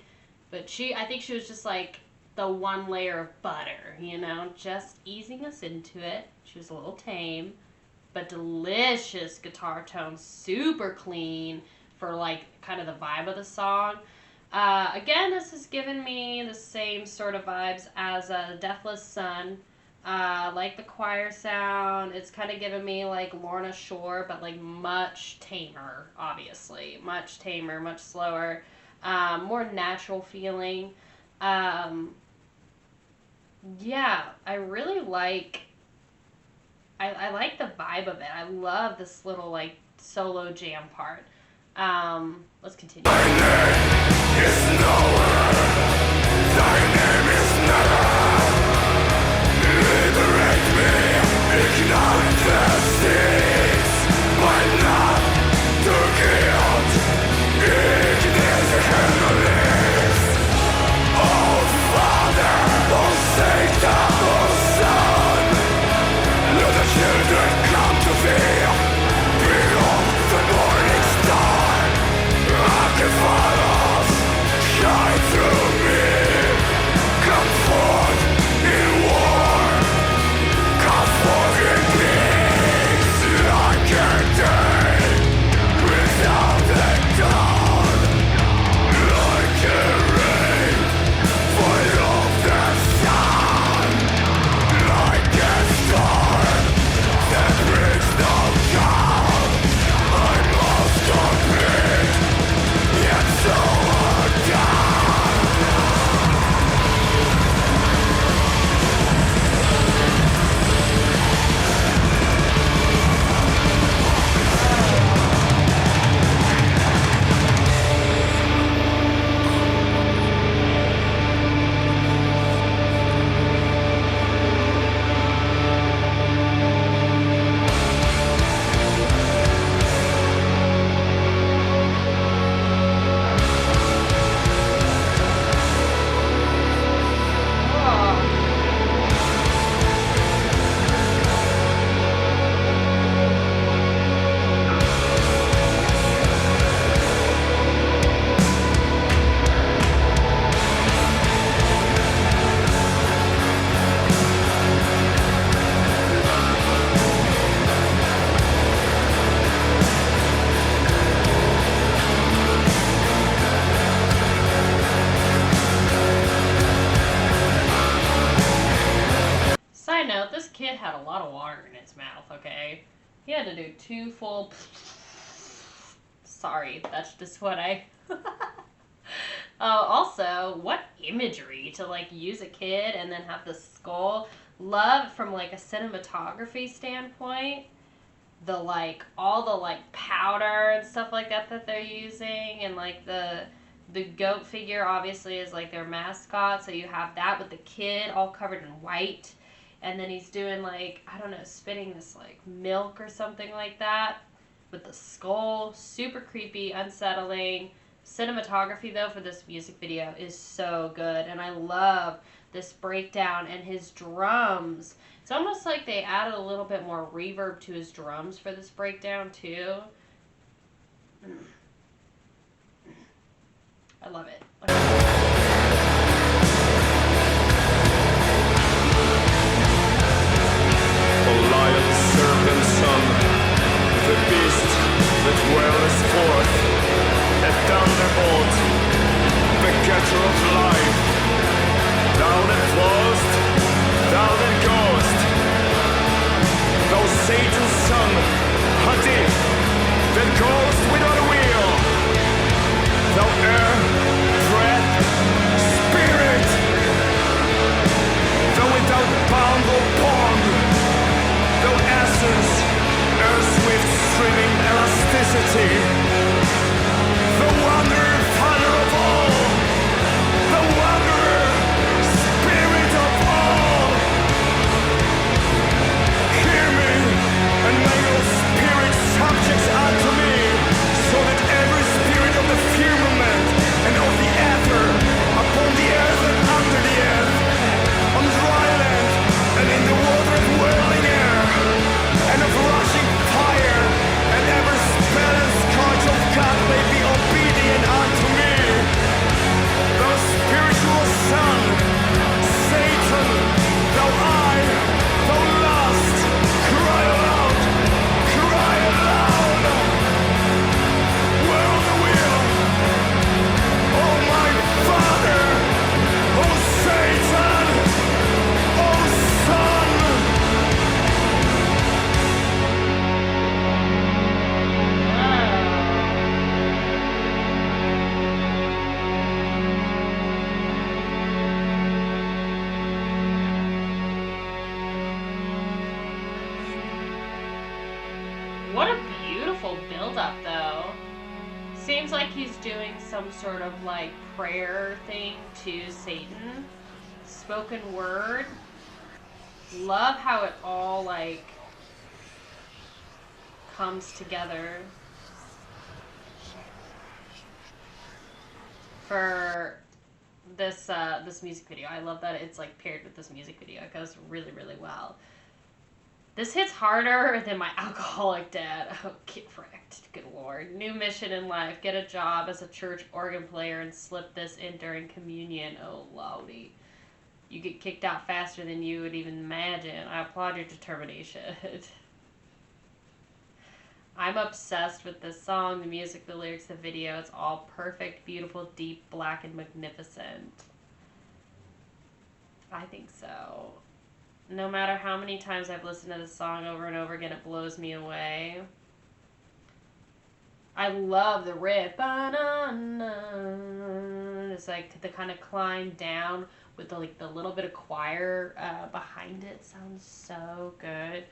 [SPEAKER 2] But I think she was just like the one layer of butter, you know, just easing us into it. She was a little tame, but delicious guitar tone, super clean for like kind of the vibe of the song. Again, this has given me the same sort of vibes as Deathless Sun. Like the choir sound, it's kind of given me like Lorna Shore, but like much tamer, obviously. Much tamer, much slower, more natural feeling. Yeah, I really like, I like the vibe of it. I love this little like solo jam part. Let's continue.
[SPEAKER 3] My name is nowhere. Thy name is never. Liberate me, ignite the seeds. Why not to guilt? Ignite the candles. Oh Father, oh Satan, oh Son, let the children come to thee. Behold the morning star. Follows, shine through me. Come forth in war, come forth in peace, like a day without a dawn, like a rain void of the sun, like a storm that brings no calm. I must complete. Yet so down.
[SPEAKER 2] Side note, this kid had a lot of water in its mouth, okay? He had to do 2 full... Sorry, that's just what I... Also, what imagery to, like, use a kid and then have the skull. Love from, like, a cinematography standpoint. The, like, all the, like, powder and stuff like that that they're using. And, like, the goat figure, obviously, is, like, their mascot. So you have that with the kid all covered in white. And then he's doing, like, I don't know, spitting this, like, milk or something like that with the skull. Super creepy, unsettling. Cinematography, though, for this music video is so good. And I love this breakdown and his drums. It's almost like they added a little bit more reverb to his drums for this breakdown, too. I love it.
[SPEAKER 3] Lion, serpent, son, the beast that dwelleth forth, a thunderbolt, the catcher of life, thou that flowest, thou that goest, thou Satan's son, Hati, that goest without a wheel, thou air, breath,
[SPEAKER 2] build-up, though. Seems like he's doing some sort of, like, prayer thing to Satan. Spoken word. Love how it all, like, comes together. For this this music video. I love that it's, like, paired with this music video. It goes really, really well. This hits harder than my alcoholic dad. Oh, get wrecked. Good Lord. New mission in life. Get a job as a church organ player and slip this in during communion. Oh, lordy. You get kicked out faster than you would even imagine. I applaud your determination. I'm obsessed with this song, the music, the lyrics, the video. It's all perfect, beautiful, deep, black, and magnificent. I think so. No matter how many times I've listened to this song over and over again, it blows me away. I love the riff. It's like the kind of climb down with the, like, the little bit of choir behind it. Sounds so good.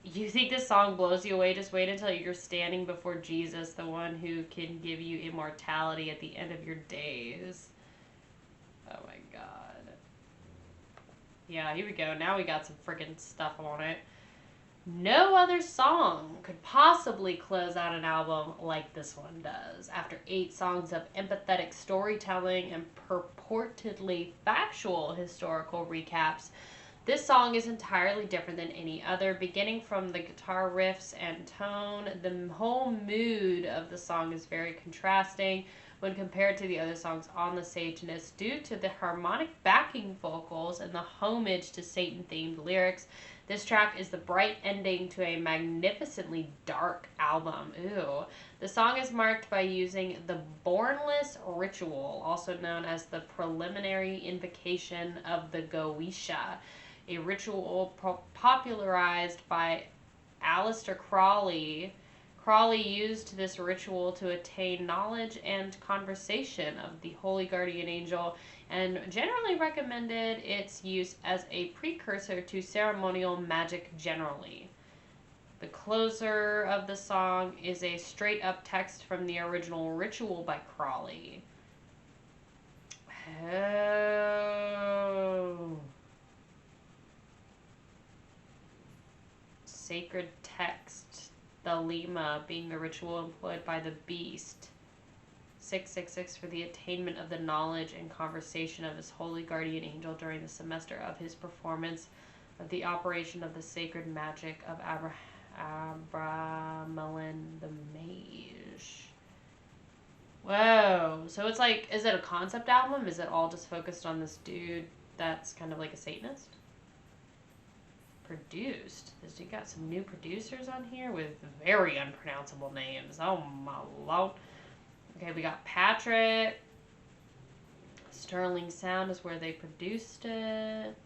[SPEAKER 2] You think this song blows you away? Just wait until you're standing before Jesus, the one who can give you immortality at the end of your days. Oh my God. Yeah, here we go. Now we got some freaking stuff on it. No other song could possibly close out an album like this one does. After 8 songs of empathetic storytelling and purportedly factual historical recaps, this song is entirely different than any other. Beginning from the guitar riffs and tone, the whole mood of the song is very contrasting when compared to the other songs on the Satanist due to the harmonic backing vocals and the homage to Satan-themed lyrics. This track is the bright ending to a magnificently dark album. Ooh. The song is marked by using the Bornless Ritual, also known as the preliminary invocation of the Goetia, a ritual popularized by Aleister Crowley. Crowley used this ritual to attain knowledge and conversation of the Holy Guardian Angel and generally recommended its use as a precursor to ceremonial magic generally. The closer of the song is a straight-up text from the original ritual by Crowley. Oh. Sacred text. The Lima being the ritual employed by the beast. 666 for the attainment of the knowledge and conversation of his holy guardian angel during the semester of his performance of the operation of the sacred magic of Abramelin the Mage. Whoa. So it's like, is it a concept album? Is it all just focused on this dude that's kind of like a Satanist? Produced. You got some new producers on here with very unpronounceable names. Oh my lord. Okay, we got Patrick. Sterling Sound is where they produced it.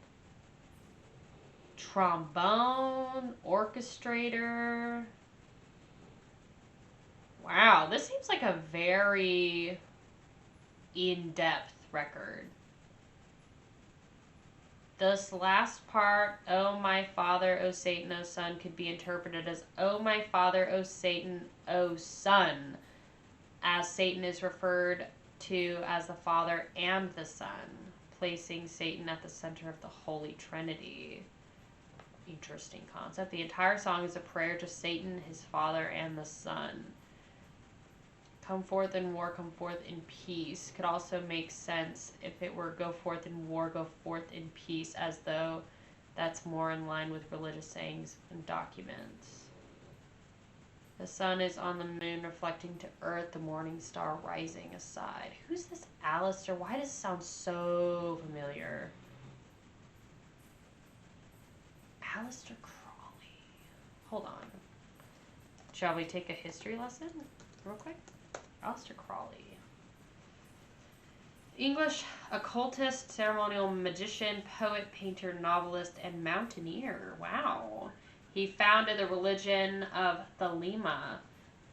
[SPEAKER 2] Trombone, orchestrator. Wow, this seems like a very in-depth record. This last part, "O my Father, O Satan, O Son," could be interpreted as "O my Father, O Satan, O Son," as Satan is referred to as the Father and the Son, placing Satan at the center of the Holy Trinity. Interesting concept. The entire song is a prayer to Satan, his Father, and the Son. Come forth in war, come forth in peace could also make sense if it were go forth in war, go forth in peace, as though that's more in line with religious sayings and documents. The sun is on the moon reflecting to earth, the morning star rising aside. Who's this Aleister? Why does it sound so familiar? Aleister Crowley. Hold on. Shall we take a history lesson real quick? Aleister Crowley. English occultist, ceremonial magician, poet, painter, novelist, and mountaineer. Wow. He founded the religion of Thelema,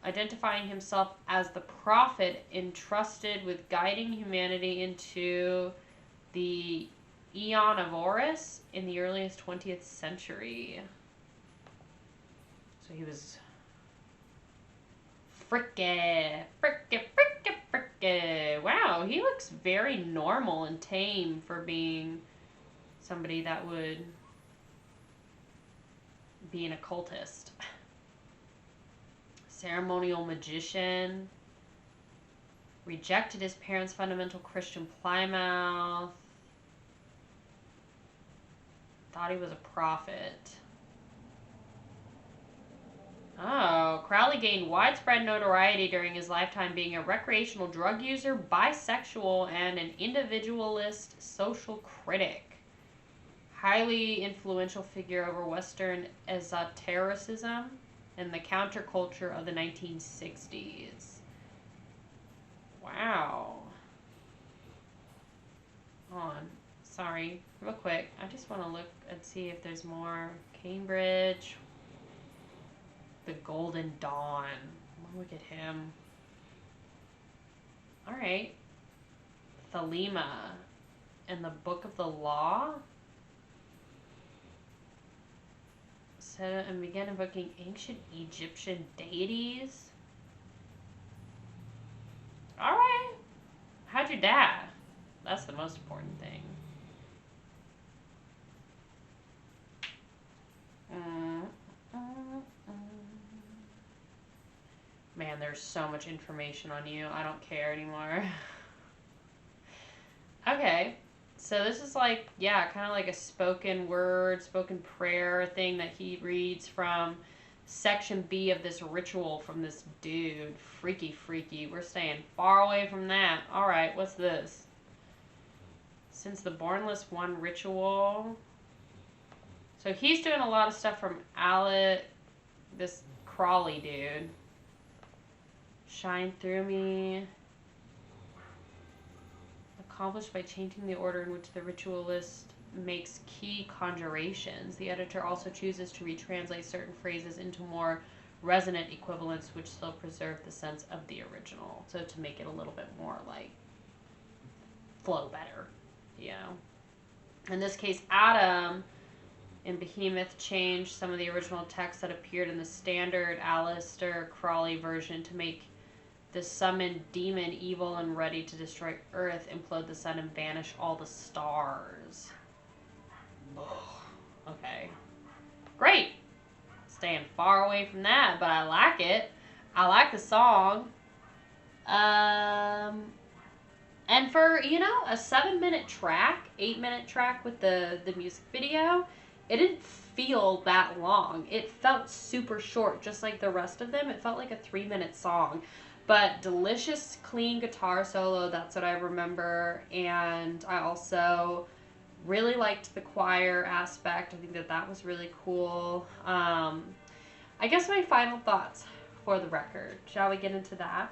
[SPEAKER 2] identifying himself as the prophet entrusted with guiding humanity into the Aeon of Horus in the earliest 20th century. So he was Fricke. Wow, he looks very normal and tame for being somebody that would be an occultist. Ceremonial magician. Rejected his parents' fundamental Christian Plymouth. Thought he was a prophet. Oh, Crowley gained widespread notoriety during his lifetime being a recreational drug user, bisexual, and an individualist social critic. Highly influential figure over Western esotericism and the counterculture of the 1960s. Wow. Hold on. Sorry. Real quick. I just want to look and see if there's more. Cambridge. The Golden Dawn. Look at him. Alright. Thelema. And the Book of the Law. So, and began invoking ancient Egyptian deities. Alright. How'd you die? That's the most important thing. Man, there's so much information on you. I don't care anymore. Okay. So this is like, yeah, kind of like a spoken word, spoken prayer thing that he reads from section B of this ritual from this dude. Freaky, freaky. We're staying far away from that. All right, what's this? Since the Bornless One ritual. So he's doing a lot of stuff from Alec, this Crawley dude. Shine through me. Accomplished by changing the order in which the ritualist makes key conjurations. The editor also chooses to retranslate certain phrases into more resonant equivalents which still preserve the sense of the original. So to make it a little bit more like flow better, you know. In this case, Adam in Behemoth changed some of the original text that appeared in the standard Aleister Crowley version to make the summoned demon evil and ready to destroy Earth, implode the sun, and banish all the stars. Ugh. Okay. Great. Staying far away from that, but I like it. I like the song. And for, you know, a 7-minute track, 8-minute track with the music video, it didn't feel that long. It felt super short, just like the rest of them. It felt like a 3-minute song. But delicious, clean guitar solo, that's what I remember. And I also really liked the choir aspect. I think that that was really cool. I guess my final thoughts for the record. Shall we get into that?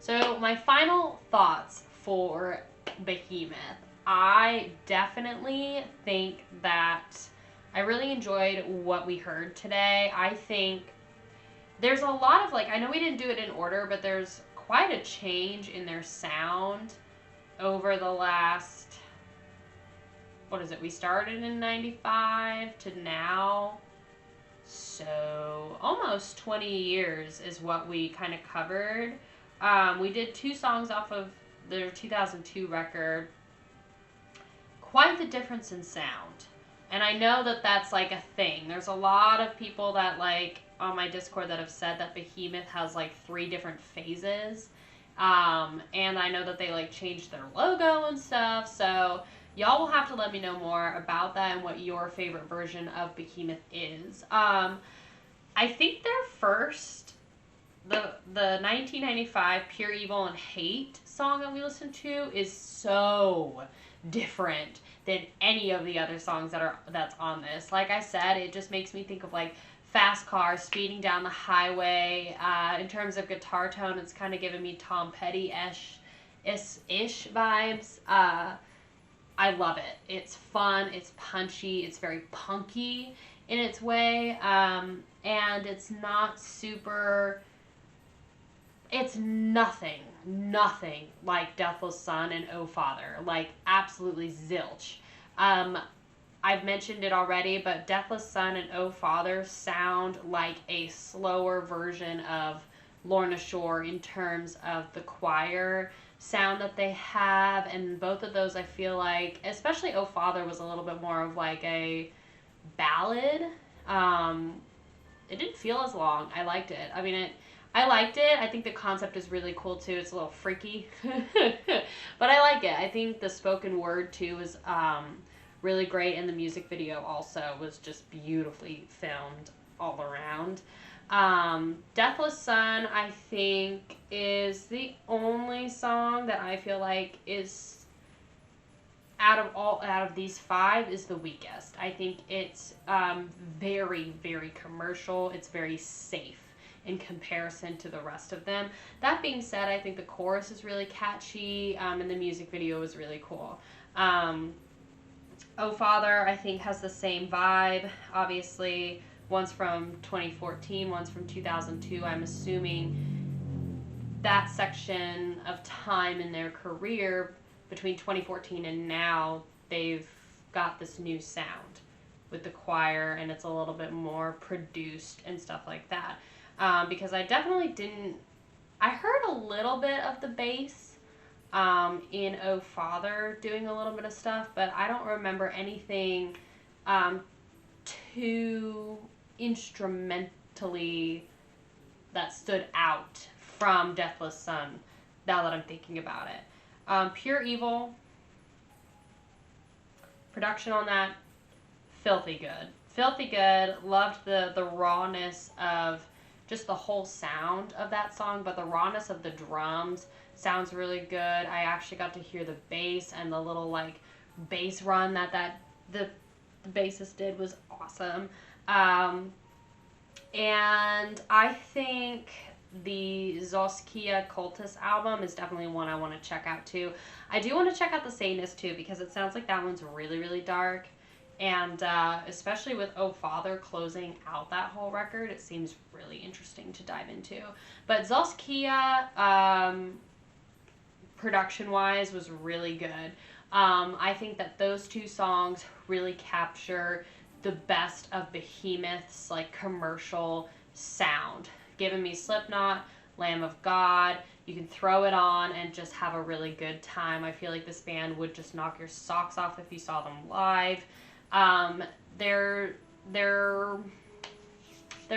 [SPEAKER 2] So my final thoughts for Behemoth. I definitely think that I really enjoyed what we heard today. I think there's a lot of, like, I know we didn't do it in order, but there's quite a change in their sound over the last, what is it, we started in 95 to now. So almost 20 years is what we kind of covered. We did 2 songs off of their 2002 record. Quite the difference in sound. And I know that that's like a thing. There's a lot of people that, like, on my Discord that have said that Behemoth has like 3 different phases. And I know that they like changed their logo and stuff. So y'all will have to let me know more about that and what your favorite version of Behemoth is. I think their first, the 1995 Pure Evil and Hate song that we listened to is so different than any of the other songs that's on this. Like I said, it just makes me think of like fast cars speeding down the highway. In terms of guitar tone, it's kind of giving me Tom Petty-ish vibes. I love it. It's fun, it's punchy, it's very punky in its way, and it's not super, it's nothing like Deathless Sun and Oh Father. Like, absolutely zilch. I've mentioned it already, but Deathless Sun and Oh Father sound like a slower version of Lorna Shore in terms of the choir sound that they have, and both of those I feel like, especially Oh Father, was a little bit more of like a ballad. It didn't feel as long. I liked it. I mean, I liked it. I think the concept is really cool too. It's a little freaky, but I like it. I think the spoken word too is really great, and the music video also was just beautifully filmed all around. Deathless Sun, I think, is the only song that I feel like is out of these five is the weakest. I think it's very, very commercial. It's very safe in comparison to the rest of them. That being said, I think the chorus is really catchy, and the music video is really cool. Oh Father, I think, has the same vibe. Obviously, one's from 2014, one's from 2002. I'm assuming that section of time in their career between 2014 and now, they've got this new sound with the choir, and it's a little bit more produced and stuff like that. Because I definitely didn't... I heard a little bit of the bass in Oh Father doing a little bit of stuff, but I don't remember anything too instrumentally that stood out from Deathless Sun, now that I'm thinking about it. Pure Evil, production on that, filthy good. Filthy good. Loved the rawness of just the whole sound of that song, but the rawness of the drums sounds really good. I actually got to hear the bass, and the little like bass run that the bassist did was awesome. And I think the Zos Kia Cultus album is definitely one I want to check out too. I do want to check out the Satanist too, because it sounds like that one's really, really dark. And especially with Oh Father closing out that whole record, it seems really interesting to dive into. But Zos Kia, production-wise, was really good. I think that those two songs really capture the best of Behemoth's like commercial sound. Giving Me Slipknot, Lamb of God, you can throw it on and just have a really good time. I feel like this band would just knock your socks off if you saw them live. They're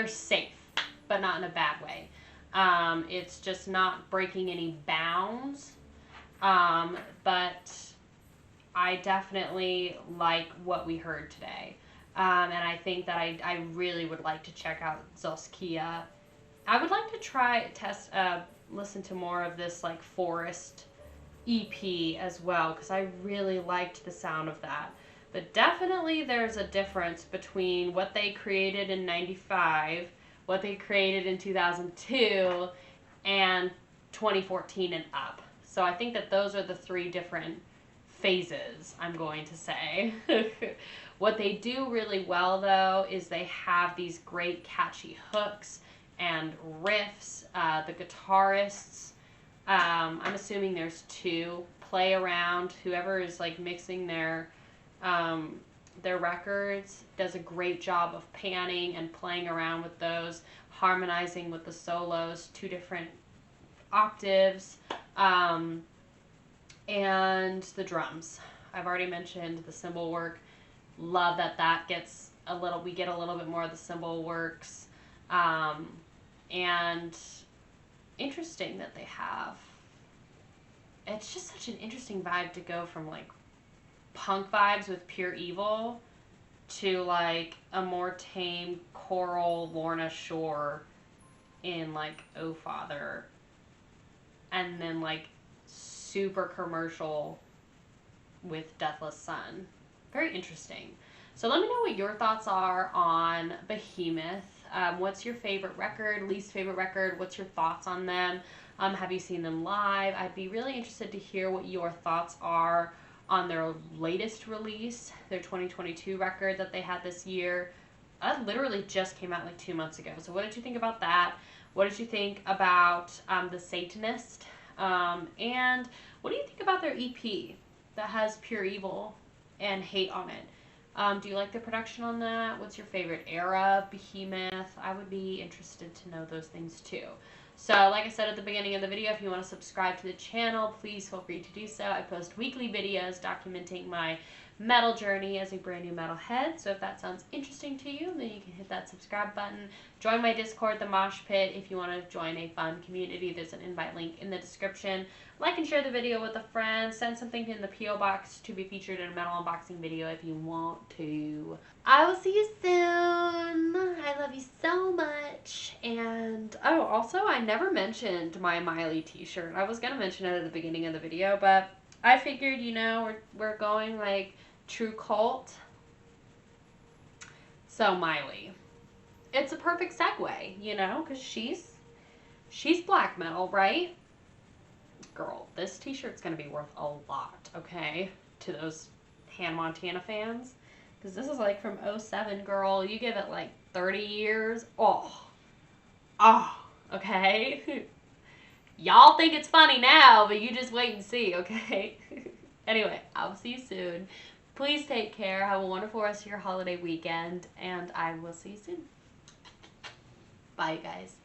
[SPEAKER 2] safe, but not in a bad way. It's just not breaking any bounds. But I definitely like what we heard today. And I think that I really would like to check out Zos Kia. I would like to listen to more of this like Forest EP as well, because I really liked the sound of that. But definitely there's a difference between what they created in 95, what they created in 2002, and 2014 and up. So I think that those are the three different phases, I'm going to say. What they do really well, though, is they have these great catchy hooks and riffs. The guitarists, I'm assuming there's two, play around. Whoever is like mixing their records does a great job of panning and playing around with those, harmonizing with the solos, two different octaves, and the drums. I've already mentioned the cymbal work. Love that gets we get a little bit more of the cymbal works, and interesting that they have. It's just such an interesting vibe to go from like punk vibes with Pure Evil to like a more tame choral Lorna Shore in like Oh Father, and then like super commercial with Deathless Sun. Very interesting. So let me know what your thoughts are on Behemoth. What's your favorite record, least favorite record? What's your thoughts on them? Have you seen them live? I'd be really interested to hear what your thoughts are on their latest release, their 2022 record that they had this year. That literally just came out like 2 months ago. So what did you think about that? What did you think about The Satanist? And what do you think about their EP that has Pure Evil and Hate on it? Do you like the production on that? What's your favorite era of Behemoth? I would be interested to know those things too. So like I said at the beginning of the video, if you want to subscribe to the channel, please feel free to do so. I post weekly videos documenting my metal journey as a brand new metalhead. So if that sounds interesting to you, then you can hit that subscribe button. Join my Discord, the Mosh Pit, if you want to join a fun community. There's an invite link in the description. Like and share the video with a friend. Send something in the P.O. box to be featured in a metal unboxing video if you want to. I will see you soon. I love you so much. And, oh, also, I never mentioned my Miley t-shirt. I was going to mention it at the beginning of the video, but I figured, you know, we're going, like, true cult. So, Miley. It's a perfect segue, you know, because she's black metal, right? Girl, this t-shirt's going to be worth a lot, okay, to those Hannah Montana fans. Because this is, like, from 07, girl. You give it, like, 30 years. Oh, okay? Y'all think it's funny now, but you just wait and see, okay? Anyway, I'll see you soon. Please take care. Have a wonderful rest of your holiday weekend, and I will see you soon. Bye, guys.